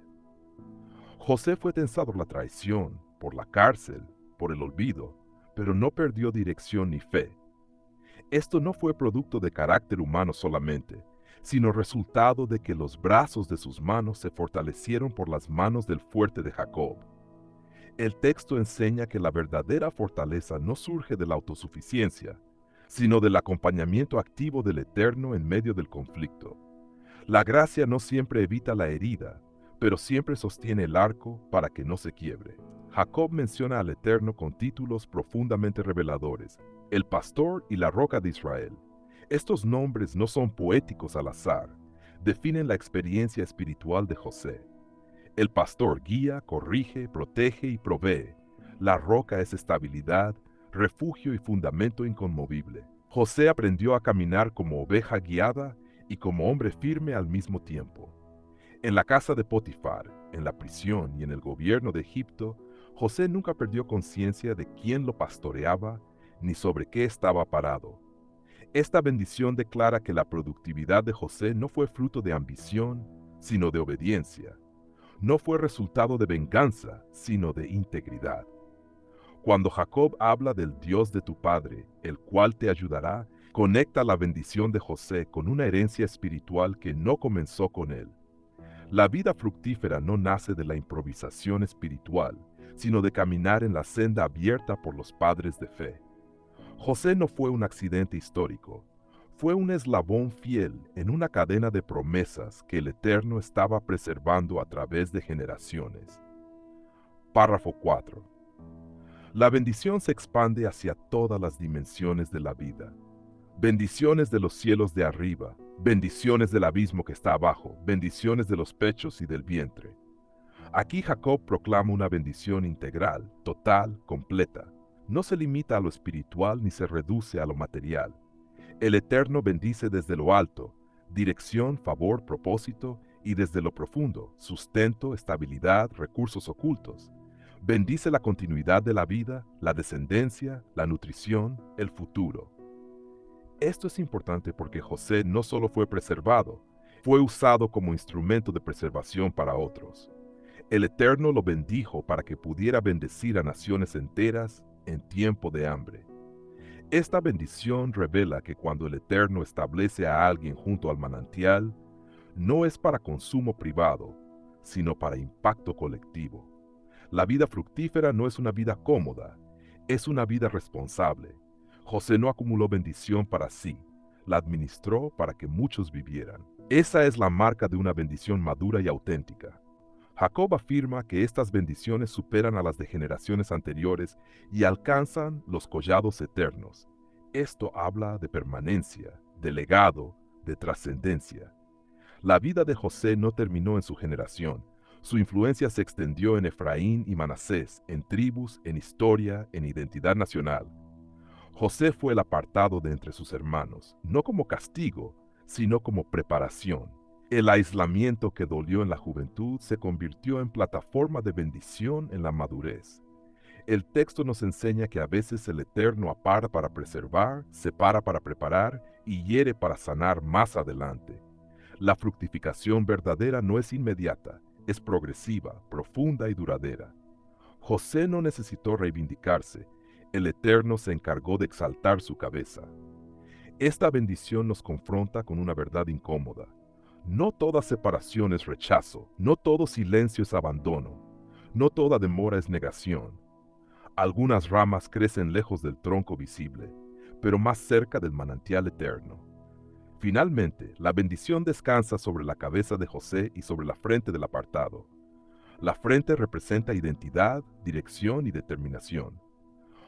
José fue tensado por la traición, por la cárcel, por el olvido, pero no perdió dirección ni fe. Esto no fue producto de carácter humano solamente, sino resultado de que los brazos de sus manos se fortalecieron por las manos del fuerte de Jacob. El texto enseña que la verdadera fortaleza no surge de la autosuficiencia, sino del acompañamiento activo del Eterno en medio del conflicto. La gracia no siempre evita la herida, pero siempre sostiene el arco para que no se quiebre. Jacob menciona al Eterno con títulos profundamente reveladores, el pastor y la roca de Israel. Estos nombres no son poéticos al azar, definen la experiencia espiritual de José. El pastor guía, corrige, protege y provee. La roca es estabilidad, refugio y fundamento inconmovible. José aprendió a caminar como oveja guiada y como hombre firme al mismo tiempo. En la casa de Potifar, en la prisión y en el gobierno de Egipto, José nunca perdió conciencia de quién lo pastoreaba ni sobre qué estaba parado. Esta bendición declara que la productividad de José no fue fruto de ambición, sino de obediencia. No fue resultado de venganza, sino de integridad. Cuando Jacob habla del Dios de tu padre, el cual te ayudará, conecta la bendición de José con una herencia espiritual que no comenzó con él. La vida fructífera no nace de la improvisación espiritual, sino de caminar en la senda abierta por los padres de fe. José no fue un accidente histórico, fue un eslabón fiel en una cadena de promesas que el Eterno estaba preservando a través de generaciones. Párrafo 4. La bendición se expande hacia todas las dimensiones de la vida. Bendiciones de los cielos de arriba, bendiciones del abismo que está abajo, bendiciones de los pechos y del vientre. Aquí Jacob proclama una bendición integral, total, completa. No se limita a lo espiritual ni se reduce a lo material. El Eterno bendice desde lo alto, dirección, favor, propósito, y desde lo profundo, sustento, estabilidad, recursos ocultos. Bendice la continuidad de la vida, la descendencia, la nutrición, el futuro. Esto es importante porque José no solo fue preservado, fue usado como instrumento de preservación para otros. El Eterno lo bendijo para que pudiera bendecir a naciones enteras en tiempo de hambre. Esta bendición revela que cuando el Eterno establece a alguien junto al manantial, no es para consumo privado, sino para impacto colectivo. La vida fructífera no es una vida cómoda, es una vida responsable. José no acumuló bendición para sí, la administró para que muchos vivieran. Esa es la marca de una bendición madura y auténtica. Jacob afirma que estas bendiciones superan a las de generaciones anteriores y alcanzan los collados eternos. Esto habla de permanencia, de legado, de trascendencia. La vida de José no terminó en su generación. Su influencia se extendió en Efraín y Manasés, en tribus, en historia, en identidad nacional. José fue el apartado de entre sus hermanos, no como castigo, sino como preparación. El aislamiento que dolió en la juventud se convirtió en plataforma de bendición en la madurez. El texto nos enseña que a veces el Eterno aparta para preservar, separa para preparar y hiere para sanar más adelante. La fructificación verdadera no es inmediata, es progresiva, profunda y duradera. José no necesitó reivindicarse, el Eterno se encargó de exaltar su cabeza. Esta bendición nos confronta con una verdad incómoda. No toda separación es rechazo, no todo silencio es abandono, no toda demora es negación. Algunas ramas crecen lejos del tronco visible, pero más cerca del manantial eterno. Finalmente, la bendición descansa sobre la cabeza de José y sobre la frente del apartado. La frente representa identidad, dirección y determinación.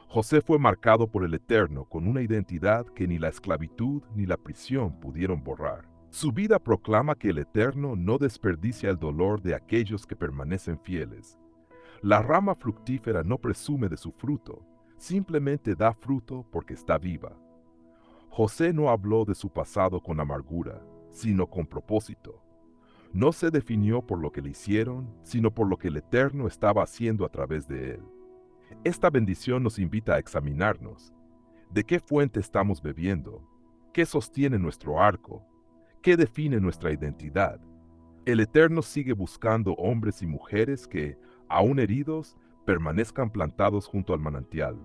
José fue marcado por el Eterno con una identidad que ni la esclavitud ni la prisión pudieron borrar. Su vida proclama que el Eterno no desperdicia el dolor de aquellos que permanecen fieles. La rama fructífera no presume de su fruto, simplemente da fruto porque está viva. José no habló de su pasado con amargura, sino con propósito. No se definió por lo que le hicieron, sino por lo que el Eterno estaba haciendo a través de él. Esta bendición nos invita a examinarnos. ¿De qué fuente estamos bebiendo? ¿Qué sostiene nuestro arco? ¿Qué define nuestra identidad? El Eterno sigue buscando hombres y mujeres que, aún heridos, permanezcan plantados junto al manantial,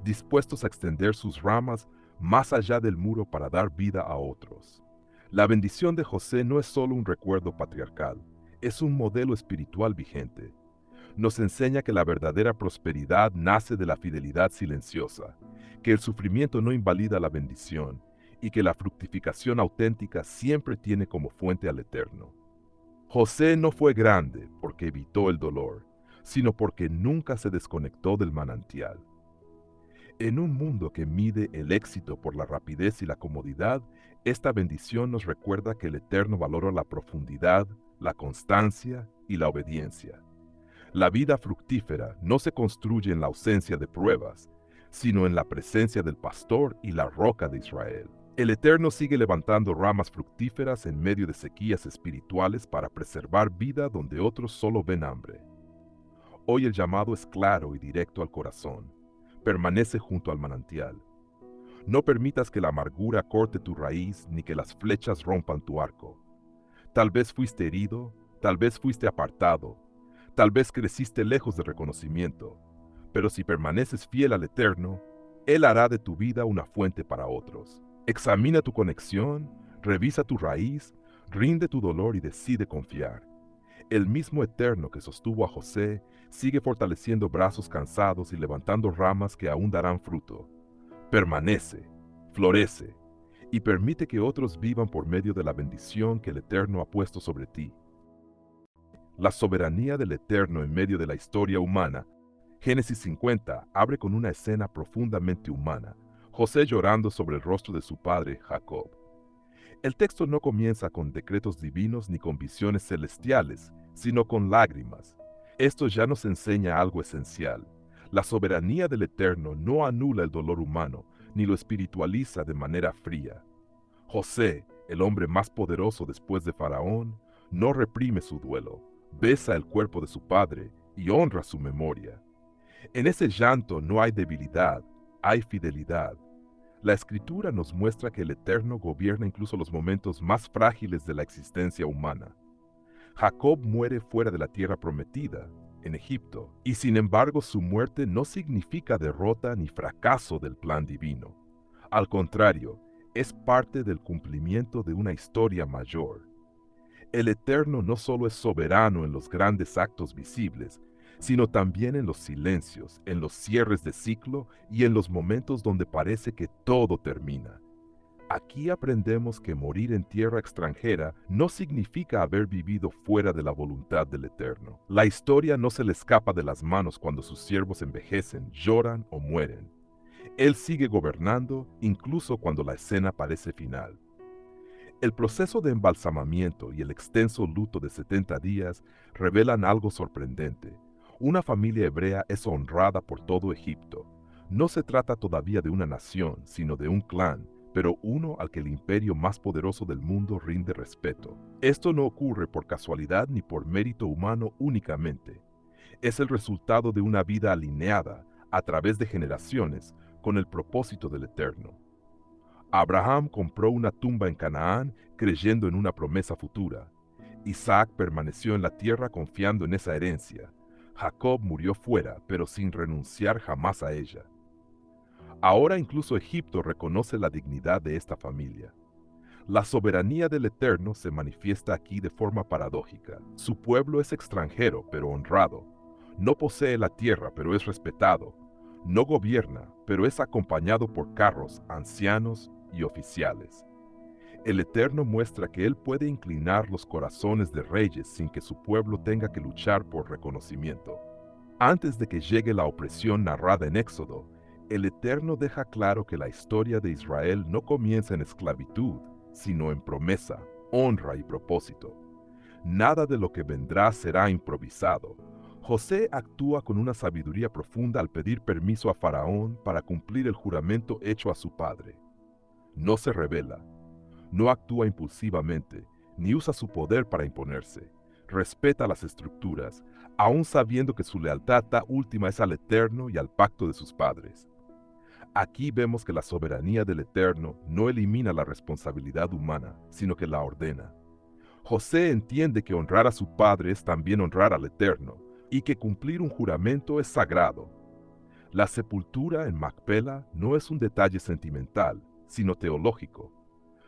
dispuestos a extender sus ramas más allá del muro para dar vida a otros. La bendición de José no es solo un recuerdo patriarcal, es un modelo espiritual vigente. Nos enseña que la verdadera prosperidad nace de la fidelidad silenciosa, que el sufrimiento no invalida la bendición y que la fructificación auténtica siempre tiene como fuente al Eterno. José no fue grande porque evitó el dolor, sino porque nunca se desconectó del manantial. En un mundo que mide el éxito por la rapidez y la comodidad, esta bendición nos recuerda que el Eterno valora la profundidad, la constancia y la obediencia. La vida fructífera no se construye en la ausencia de pruebas, sino en la presencia del pastor y la roca de Israel. El Eterno sigue levantando ramas fructíferas en medio de sequías espirituales para preservar vida donde otros solo ven hambre. Hoy el llamado es claro y directo al corazón. Permanece junto al manantial. No permitas que la amargura corte tu raíz ni que las flechas rompan tu arco. Tal vez fuiste herido, tal vez fuiste apartado, tal vez creciste lejos de reconocimiento, pero si permaneces fiel al Eterno, Él hará de tu vida una fuente para otros. Examina tu conexión, revisa tu raíz, rinde tu dolor y decide confiar. El mismo Eterno que sostuvo a José sigue fortaleciendo brazos cansados y levantando ramas que aún darán fruto. Permanece, florece y permite que otros vivan por medio de la bendición que el Eterno ha puesto sobre ti. La soberanía del Eterno en medio de la historia humana. Génesis 50 abre con una escena profundamente humana, José llorando sobre el rostro de su padre Jacob. El texto no comienza con decretos divinos ni con visiones celestiales, sino con lágrimas. Esto ya nos enseña algo esencial. La soberanía del Eterno no anula el dolor humano, ni lo espiritualiza de manera fría. José, el hombre más poderoso después de Faraón, no reprime su duelo, besa el cuerpo de su padre y honra su memoria. En ese llanto no hay debilidad, hay fidelidad. La Escritura nos muestra que el Eterno gobierna incluso los momentos más frágiles de la existencia humana. Jacob muere fuera de la tierra prometida, en Egipto, y sin embargo su muerte no significa derrota ni fracaso del plan divino. Al contrario, es parte del cumplimiento de una historia mayor. El Eterno no solo es soberano en los grandes actos visibles, sino también en los silencios, en los cierres de ciclo y en los momentos donde parece que todo termina. Aquí aprendemos que morir en tierra extranjera no significa haber vivido fuera de la voluntad del Eterno. La historia no se le escapa de las manos cuando sus siervos envejecen, lloran o mueren. Él sigue gobernando incluso cuando la escena parece final. El proceso de embalsamamiento y el extenso luto de 70 días revelan algo sorprendente. Una familia hebrea es honrada por todo Egipto. No se trata todavía de una nación, sino de un clan, pero uno al que el imperio más poderoso del mundo rinde respeto. Esto no ocurre por casualidad ni por mérito humano únicamente. Es el resultado de una vida alineada, a través de generaciones, con el propósito del Eterno. Abraham compró una tumba en Canaán creyendo en una promesa futura. Isaac permaneció en la tierra confiando en esa herencia. Jacob murió fuera, pero sin renunciar jamás a ella. Ahora incluso Egipto reconoce la dignidad de esta familia. La soberanía del Eterno se manifiesta aquí de forma paradójica. Su pueblo es extranjero, pero honrado. No posee la tierra, pero es respetado. No gobierna, pero es acompañado por carros, ancianos y oficiales. El Eterno muestra que Él puede inclinar los corazones de reyes sin que su pueblo tenga que luchar por reconocimiento. Antes de que llegue la opresión narrada en Éxodo, el Eterno deja claro que la historia de Israel no comienza en esclavitud, sino en promesa, honra y propósito. Nada de lo que vendrá será improvisado. José actúa con una sabiduría profunda al pedir permiso a Faraón para cumplir el juramento hecho a su padre. No se rebela, no actúa impulsivamente, ni usa su poder para imponerse. Respeta las estructuras, aun sabiendo que su lealtad última es al Eterno y al pacto de sus padres. Aquí vemos que la soberanía del Eterno no elimina la responsabilidad humana, sino que la ordena. José entiende que honrar a su padre es también honrar al Eterno, y que cumplir un juramento es sagrado. La sepultura en Macpela no es un detalle sentimental, sino teológico.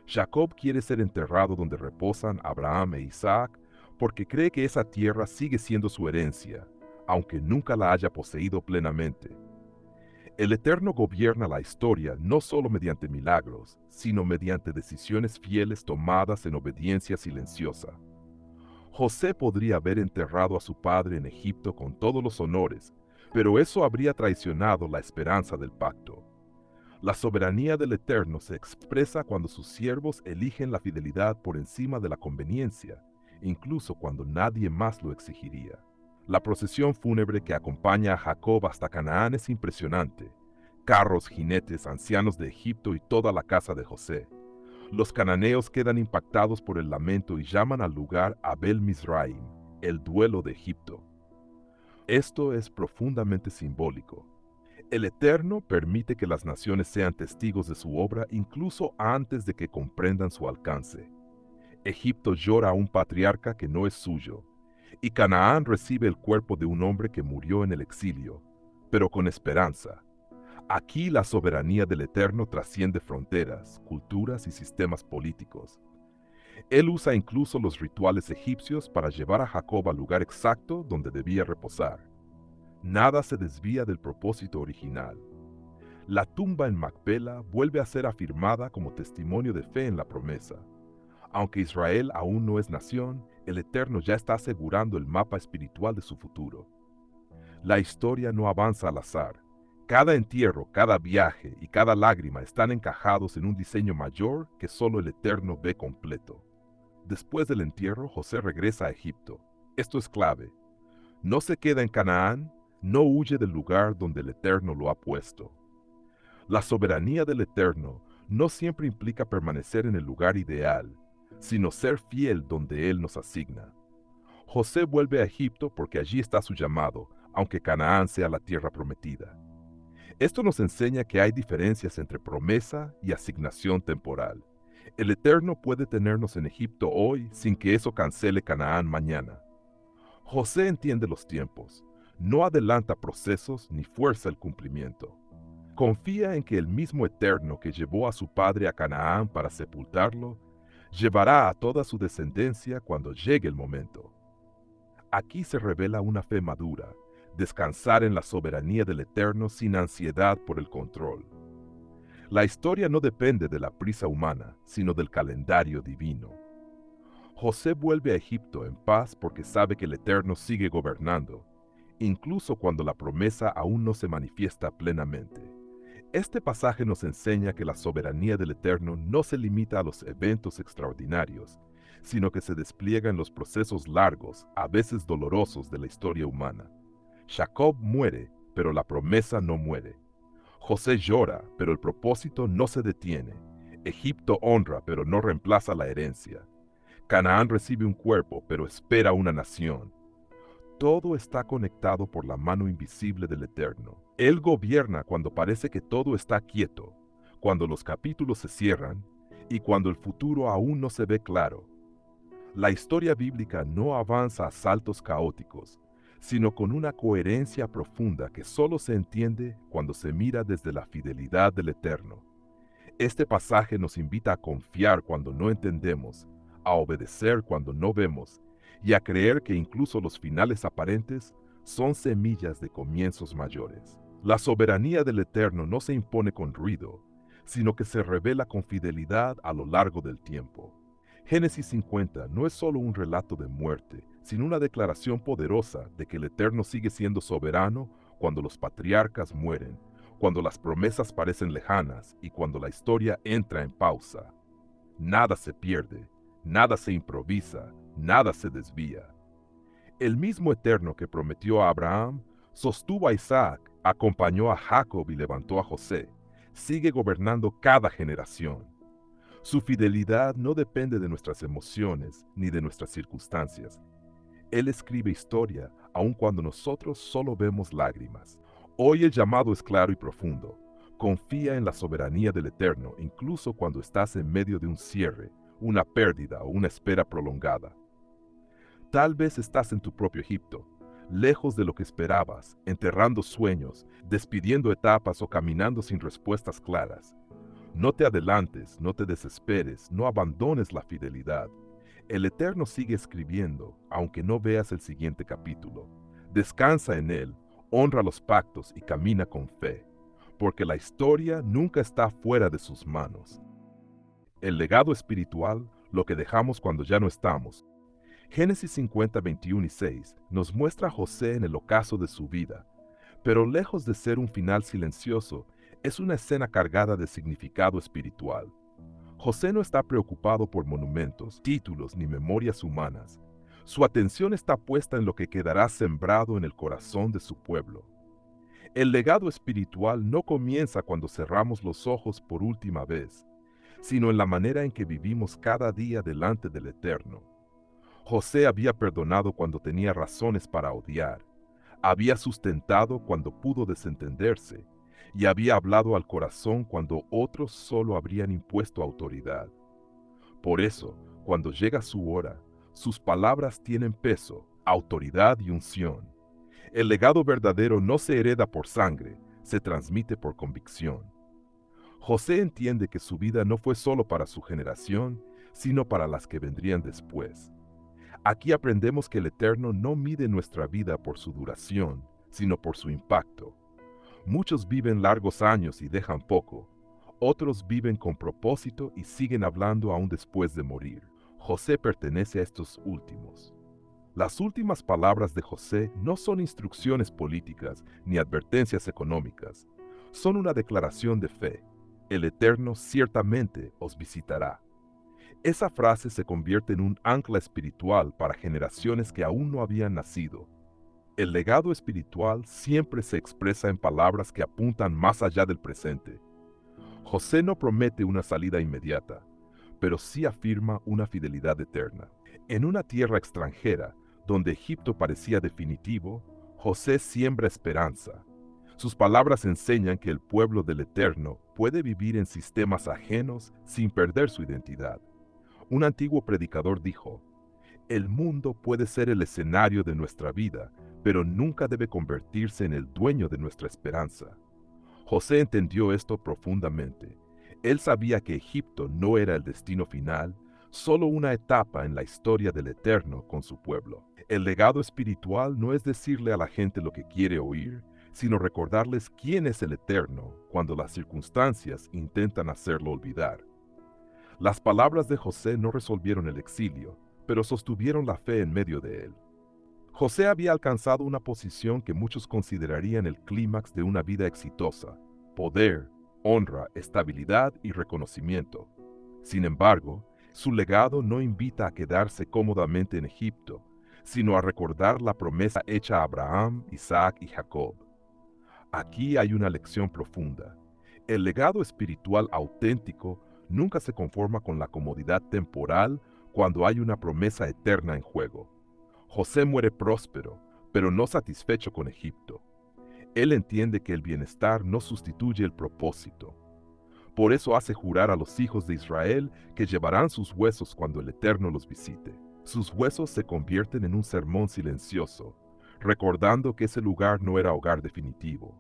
Jacob quiere ser enterrado donde reposan Abraham e Isaac porque cree que esa tierra sigue siendo su herencia, aunque nunca la haya poseído plenamente. El Eterno gobierna la historia no solo mediante milagros, sino mediante decisiones fieles tomadas en obediencia silenciosa. José podría haber enterrado a su padre en Egipto con todos los honores, pero eso habría traicionado la esperanza del pacto. La soberanía del Eterno se expresa cuando sus siervos eligen la fidelidad por encima de la conveniencia, incluso cuando nadie más lo exigiría. La procesión fúnebre que acompaña a Jacob hasta Canaán es impresionante. Carros, jinetes, ancianos de Egipto y toda la casa de José. Los cananeos quedan impactados por el lamento y llaman al lugar Abel Mizraim, el duelo de Egipto. Esto es profundamente simbólico. El Eterno permite que las naciones sean testigos de su obra incluso antes de que comprendan su alcance. Egipto llora a un patriarca que no es suyo, y Canaán recibe el cuerpo de un hombre que murió en el exilio, pero con esperanza. Aquí la soberanía del Eterno trasciende fronteras, culturas y sistemas políticos. Él usa incluso los rituales egipcios para llevar a Jacob al lugar exacto donde debía reposar. Nada se desvía del propósito original. La tumba en Macpela vuelve a ser afirmada como testimonio de fe en la promesa. Aunque Israel aún no es nación, el Eterno ya está asegurando el mapa espiritual de su futuro. La historia no avanza al azar. Cada entierro, cada viaje y cada lágrima están encajados en un diseño mayor que solo el Eterno ve completo. Después del entierro, José regresa a Egipto. Esto es clave. No se queda en Canaán, no huye del lugar donde el Eterno lo ha puesto. La soberanía del Eterno no siempre implica permanecer en el lugar ideal, sino ser fiel donde Él nos asigna. José vuelve a Egipto porque allí está su llamado, aunque Canaán sea la tierra prometida. Esto nos enseña que hay diferencias entre promesa y asignación temporal. El Eterno puede tenernos en Egipto hoy sin que eso cancele Canaán mañana. José entiende los tiempos, no adelanta procesos ni fuerza el cumplimiento. Confía en que el mismo Eterno que llevó a su padre a Canaán para sepultarlo, llevará a toda su descendencia cuando llegue el momento. Aquí se revela una fe madura, descansar en la soberanía del Eterno sin ansiedad por el control. La historia no depende de la prisa humana, sino del calendario divino. José vuelve a Egipto en paz porque sabe que el Eterno sigue gobernando, incluso cuando la promesa aún no se manifiesta plenamente. Este pasaje nos enseña que la soberanía del Eterno no se limita a los eventos extraordinarios, sino que se despliega en los procesos largos, a veces dolorosos, de la historia humana. Jacob muere, pero la promesa no muere. José llora, pero el propósito no se detiene. Egipto honra, pero no reemplaza la herencia. Canaán recibe un cuerpo, pero espera una nación. Todo está conectado por la mano invisible del Eterno. Él gobierna cuando parece que todo está quieto, cuando los capítulos se cierran y cuando el futuro aún no se ve claro. La historia bíblica no avanza a saltos caóticos, sino con una coherencia profunda que solo se entiende cuando se mira desde la fidelidad del Eterno. Este pasaje nos invita a confiar cuando no entendemos, a obedecer cuando no vemos, y a creer que incluso los finales aparentes son semillas de comienzos mayores. La soberanía del Eterno no se impone con ruido, sino que se revela con fidelidad a lo largo del tiempo. Génesis 50 no es solo un relato de muerte, sino una declaración poderosa de que el Eterno sigue siendo soberano cuando los patriarcas mueren, cuando las promesas parecen lejanas y cuando la historia entra en pausa. Nada se pierde, nada se improvisa, nada se desvía. El mismo Eterno que prometió a Abraham, sostuvo a Isaac, acompañó a Jacob y levantó a José, sigue gobernando cada generación. Su fidelidad no depende de nuestras emociones ni de nuestras circunstancias. Él escribe historia aun cuando nosotros solo vemos lágrimas. Hoy el llamado es claro y profundo. Confía en la soberanía del Eterno incluso cuando estás en medio de un cierre, una pérdida o una espera prolongada. Tal vez estás en tu propio Egipto, lejos de lo que esperabas, enterrando sueños, despidiendo etapas o caminando sin respuestas claras. No te adelantes, no te desesperes, no abandones la fidelidad. El Eterno sigue escribiendo, aunque no veas el siguiente capítulo. Descansa en Él, honra los pactos y camina con fe, porque la historia nunca está fuera de sus manos. El legado espiritual, lo que dejamos cuando ya no estamos. Génesis 50, 21 y 6 nos muestra a José en el ocaso de su vida, pero lejos de ser un final silencioso, es una escena cargada de significado espiritual. José no está preocupado por monumentos, títulos ni memorias humanas. Su atención está puesta en lo que quedará sembrado en el corazón de su pueblo. El legado espiritual no comienza cuando cerramos los ojos por última vez, sino en la manera en que vivimos cada día delante del Eterno. José había perdonado cuando tenía razones para odiar, había sustentado cuando pudo desentenderse, y había hablado al corazón cuando otros solo habrían impuesto autoridad. Por eso, cuando llega su hora, sus palabras tienen peso, autoridad y unción. El legado verdadero no se hereda por sangre, se transmite por convicción. José entiende que su vida no fue solo para su generación, sino para las que vendrían después. Aquí aprendemos que el Eterno no mide nuestra vida por su duración, sino por su impacto. Muchos viven largos años y dejan poco. Otros viven con propósito y siguen hablando aún después de morir. José pertenece a estos últimos. Las últimas palabras de José no son instrucciones políticas ni advertencias económicas. Son una declaración de fe. El Eterno ciertamente os visitará. Esa frase se convierte en un ancla espiritual para generaciones que aún no habían nacido. El legado espiritual siempre se expresa en palabras que apuntan más allá del presente. José no promete una salida inmediata, pero sí afirma una fidelidad eterna. En una tierra extranjera, donde Egipto parecía definitivo, José siembra esperanza. Sus palabras enseñan que el pueblo del Eterno puede vivir en sistemas ajenos sin perder su identidad. Un antiguo predicador dijo: "El mundo puede ser el escenario de nuestra vida, pero nunca debe convertirse en el dueño de nuestra esperanza". José entendió esto profundamente. Él sabía que Egipto no era el destino final, solo una etapa en la historia del Eterno con su pueblo. El legado espiritual no es decirle a la gente lo que quiere oír, sino recordarles quién es el Eterno cuando las circunstancias intentan hacerlo olvidar. Las palabras de José no resolvieron el exilio, pero sostuvieron la fe en medio de él. José había alcanzado una posición que muchos considerarían el clímax de una vida exitosa: poder, honra, estabilidad y reconocimiento. Sin embargo, su legado no invita a quedarse cómodamente en Egipto, sino a recordar la promesa hecha a Abraham, Isaac y Jacob. Aquí hay una lección profunda. El legado espiritual auténtico nunca se conforma con la comodidad temporal cuando hay una promesa eterna en juego. José muere próspero, pero no satisfecho con Egipto. Él entiende que el bienestar no sustituye el propósito. Por eso hace jurar a los hijos de Israel que llevarán sus huesos cuando el Eterno los visite. Sus huesos se convierten en un sermón silencioso, recordando que ese lugar no era hogar definitivo.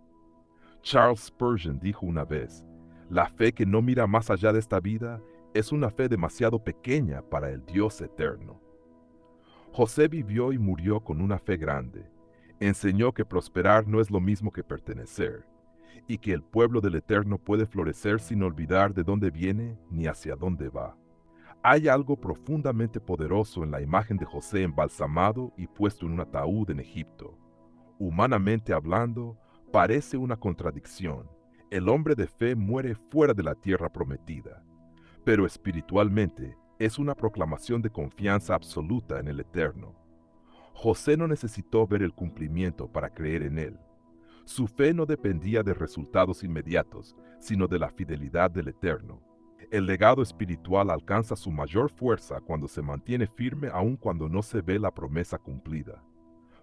Charles Spurgeon dijo una vez: "La fe que no mira más allá de esta vida es una fe demasiado pequeña para el Dios eterno". José vivió y murió con una fe grande. Enseñó que prosperar no es lo mismo que pertenecer, y que el pueblo del Eterno puede florecer sin olvidar de dónde viene ni hacia dónde va. Hay algo profundamente poderoso en la imagen de José embalsamado y puesto en un ataúd en Egipto. Humanamente hablando, parece una contradicción. El hombre de fe muere fuera de la tierra prometida, pero espiritualmente es una proclamación de confianza absoluta en el Eterno. José no necesitó ver el cumplimiento para creer en él. Su fe no dependía de resultados inmediatos, sino de la fidelidad del Eterno. El legado espiritual alcanza su mayor fuerza cuando se mantiene firme aun cuando no se ve la promesa cumplida.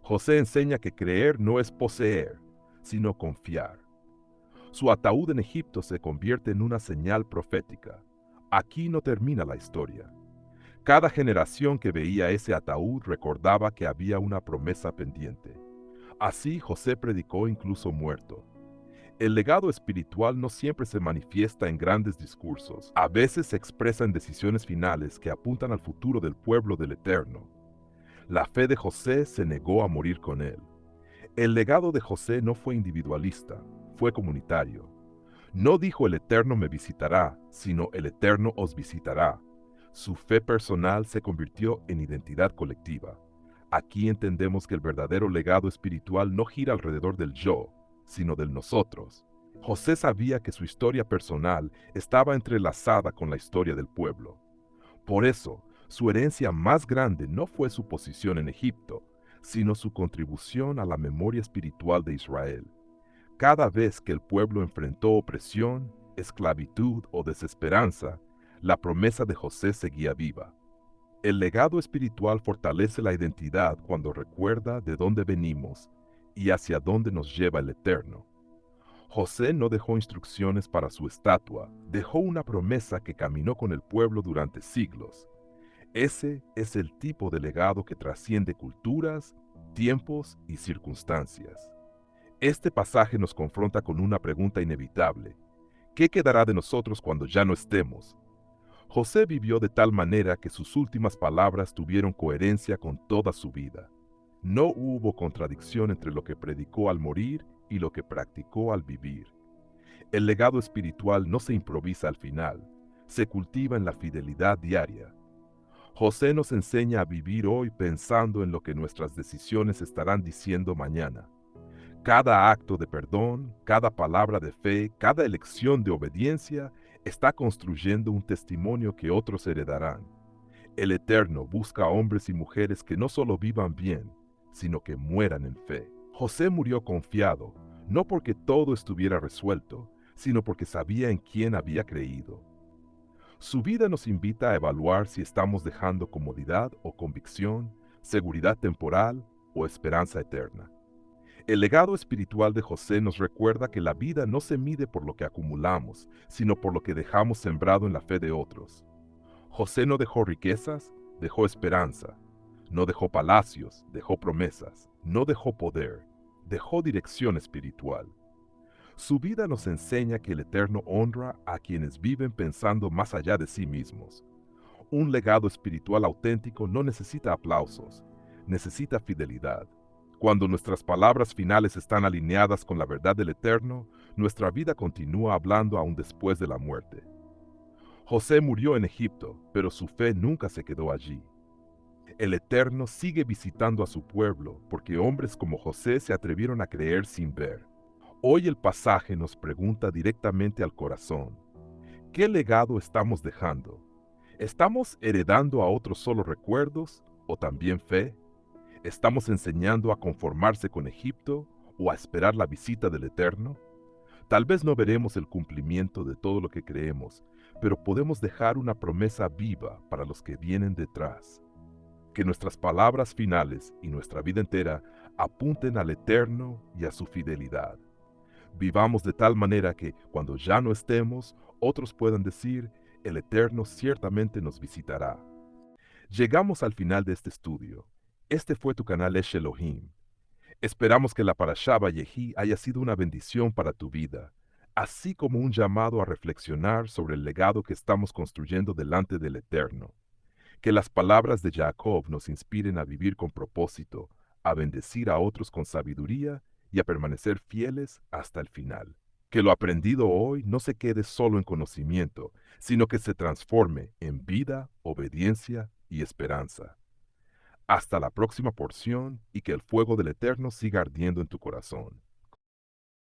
José enseña que creer no es poseer, sino confiar. Su ataúd en Egipto se convierte en una señal profética. Aquí no termina la historia. Cada generación que veía ese ataúd recordaba que había una promesa pendiente. Así José predicó incluso muerto. El legado espiritual no siempre se manifiesta en grandes discursos. A veces se expresa en decisiones finales que apuntan al futuro del pueblo del Eterno. La fe de José se negó a morir con él. El legado de José no fue individualista, fue comunitario. No dijo "el Eterno me visitará", sino "el Eterno os visitará". Su fe personal se convirtió en identidad colectiva. Aquí entendemos que el verdadero legado espiritual no gira alrededor del yo, sino del nosotros. José sabía que su historia personal estaba entrelazada con la historia del pueblo. Por eso, su herencia más grande no fue su posición en Egipto, sino su contribución a la memoria espiritual de Israel. Cada vez que el pueblo enfrentó opresión, esclavitud o desesperanza, la promesa de José seguía viva. El legado espiritual fortalece la identidad cuando recuerda de dónde venimos y hacia dónde nos lleva el Eterno. José no dejó instrucciones para su estatua, dejó una promesa que caminó con el pueblo durante siglos. Ese es el tipo de legado que trasciende culturas, tiempos y circunstancias. Este pasaje nos confronta con una pregunta inevitable. ¿Qué quedará de nosotros cuando ya no estemos? José vivió de tal manera que sus últimas palabras tuvieron coherencia con toda su vida. No hubo contradicción entre lo que predicó al morir y lo que practicó al vivir. El legado espiritual no se improvisa al final, se cultiva en la fidelidad diaria. José nos enseña a vivir hoy pensando en lo que nuestras decisiones estarán diciendo mañana. Cada acto de perdón, cada palabra de fe, cada elección de obediencia está construyendo un testimonio que otros heredarán. El Eterno busca hombres y mujeres que no solo vivan bien, sino que mueran en fe. José murió confiado, no porque todo estuviera resuelto, sino porque sabía en quién había creído. Su vida nos invita a evaluar si estamos dejando comodidad o convicción, seguridad temporal o esperanza eterna. El legado espiritual de José nos recuerda que la vida no se mide por lo que acumulamos, sino por lo que dejamos sembrado en la fe de otros. José no dejó riquezas, dejó esperanza. No dejó palacios, dejó promesas. No dejó poder, dejó dirección espiritual. Su vida nos enseña que el Eterno honra a quienes viven pensando más allá de sí mismos. Un legado espiritual auténtico no necesita aplausos, necesita fidelidad. Cuando nuestras palabras finales están alineadas con la verdad del Eterno, nuestra vida continúa hablando aún después de la muerte. José murió en Egipto, pero su fe nunca se quedó allí. El Eterno sigue visitando a su pueblo porque hombres como José se atrevieron a creer sin ver. Hoy el pasaje nos pregunta directamente al corazón: ¿qué legado estamos dejando? ¿Estamos heredando a otros solo recuerdos o también fe? ¿Estamos enseñando a conformarse con Egipto o a esperar la visita del Eterno? Tal vez no veremos el cumplimiento de todo lo que creemos, pero podemos dejar una promesa viva para los que vienen detrás. Que nuestras palabras finales y nuestra vida entera apunten al Eterno y a su fidelidad. Vivamos de tal manera que, cuando ya no estemos, otros puedan decir: el Eterno ciertamente nos visitará. Llegamos al final de este estudio. Este fue tu canal Esh Elohim. Esperamos que la Parashá Vayehi haya sido una bendición para tu vida, así como un llamado a reflexionar sobre el legado que estamos construyendo delante del Eterno. Que las palabras de Jacob nos inspiren a vivir con propósito, a bendecir a otros con sabiduría y a permanecer fieles hasta el final. Que lo aprendido hoy no se quede solo en conocimiento, sino que se transforme en vida, obediencia y esperanza. Hasta la próxima porción y que el fuego del Eterno siga ardiendo en tu corazón.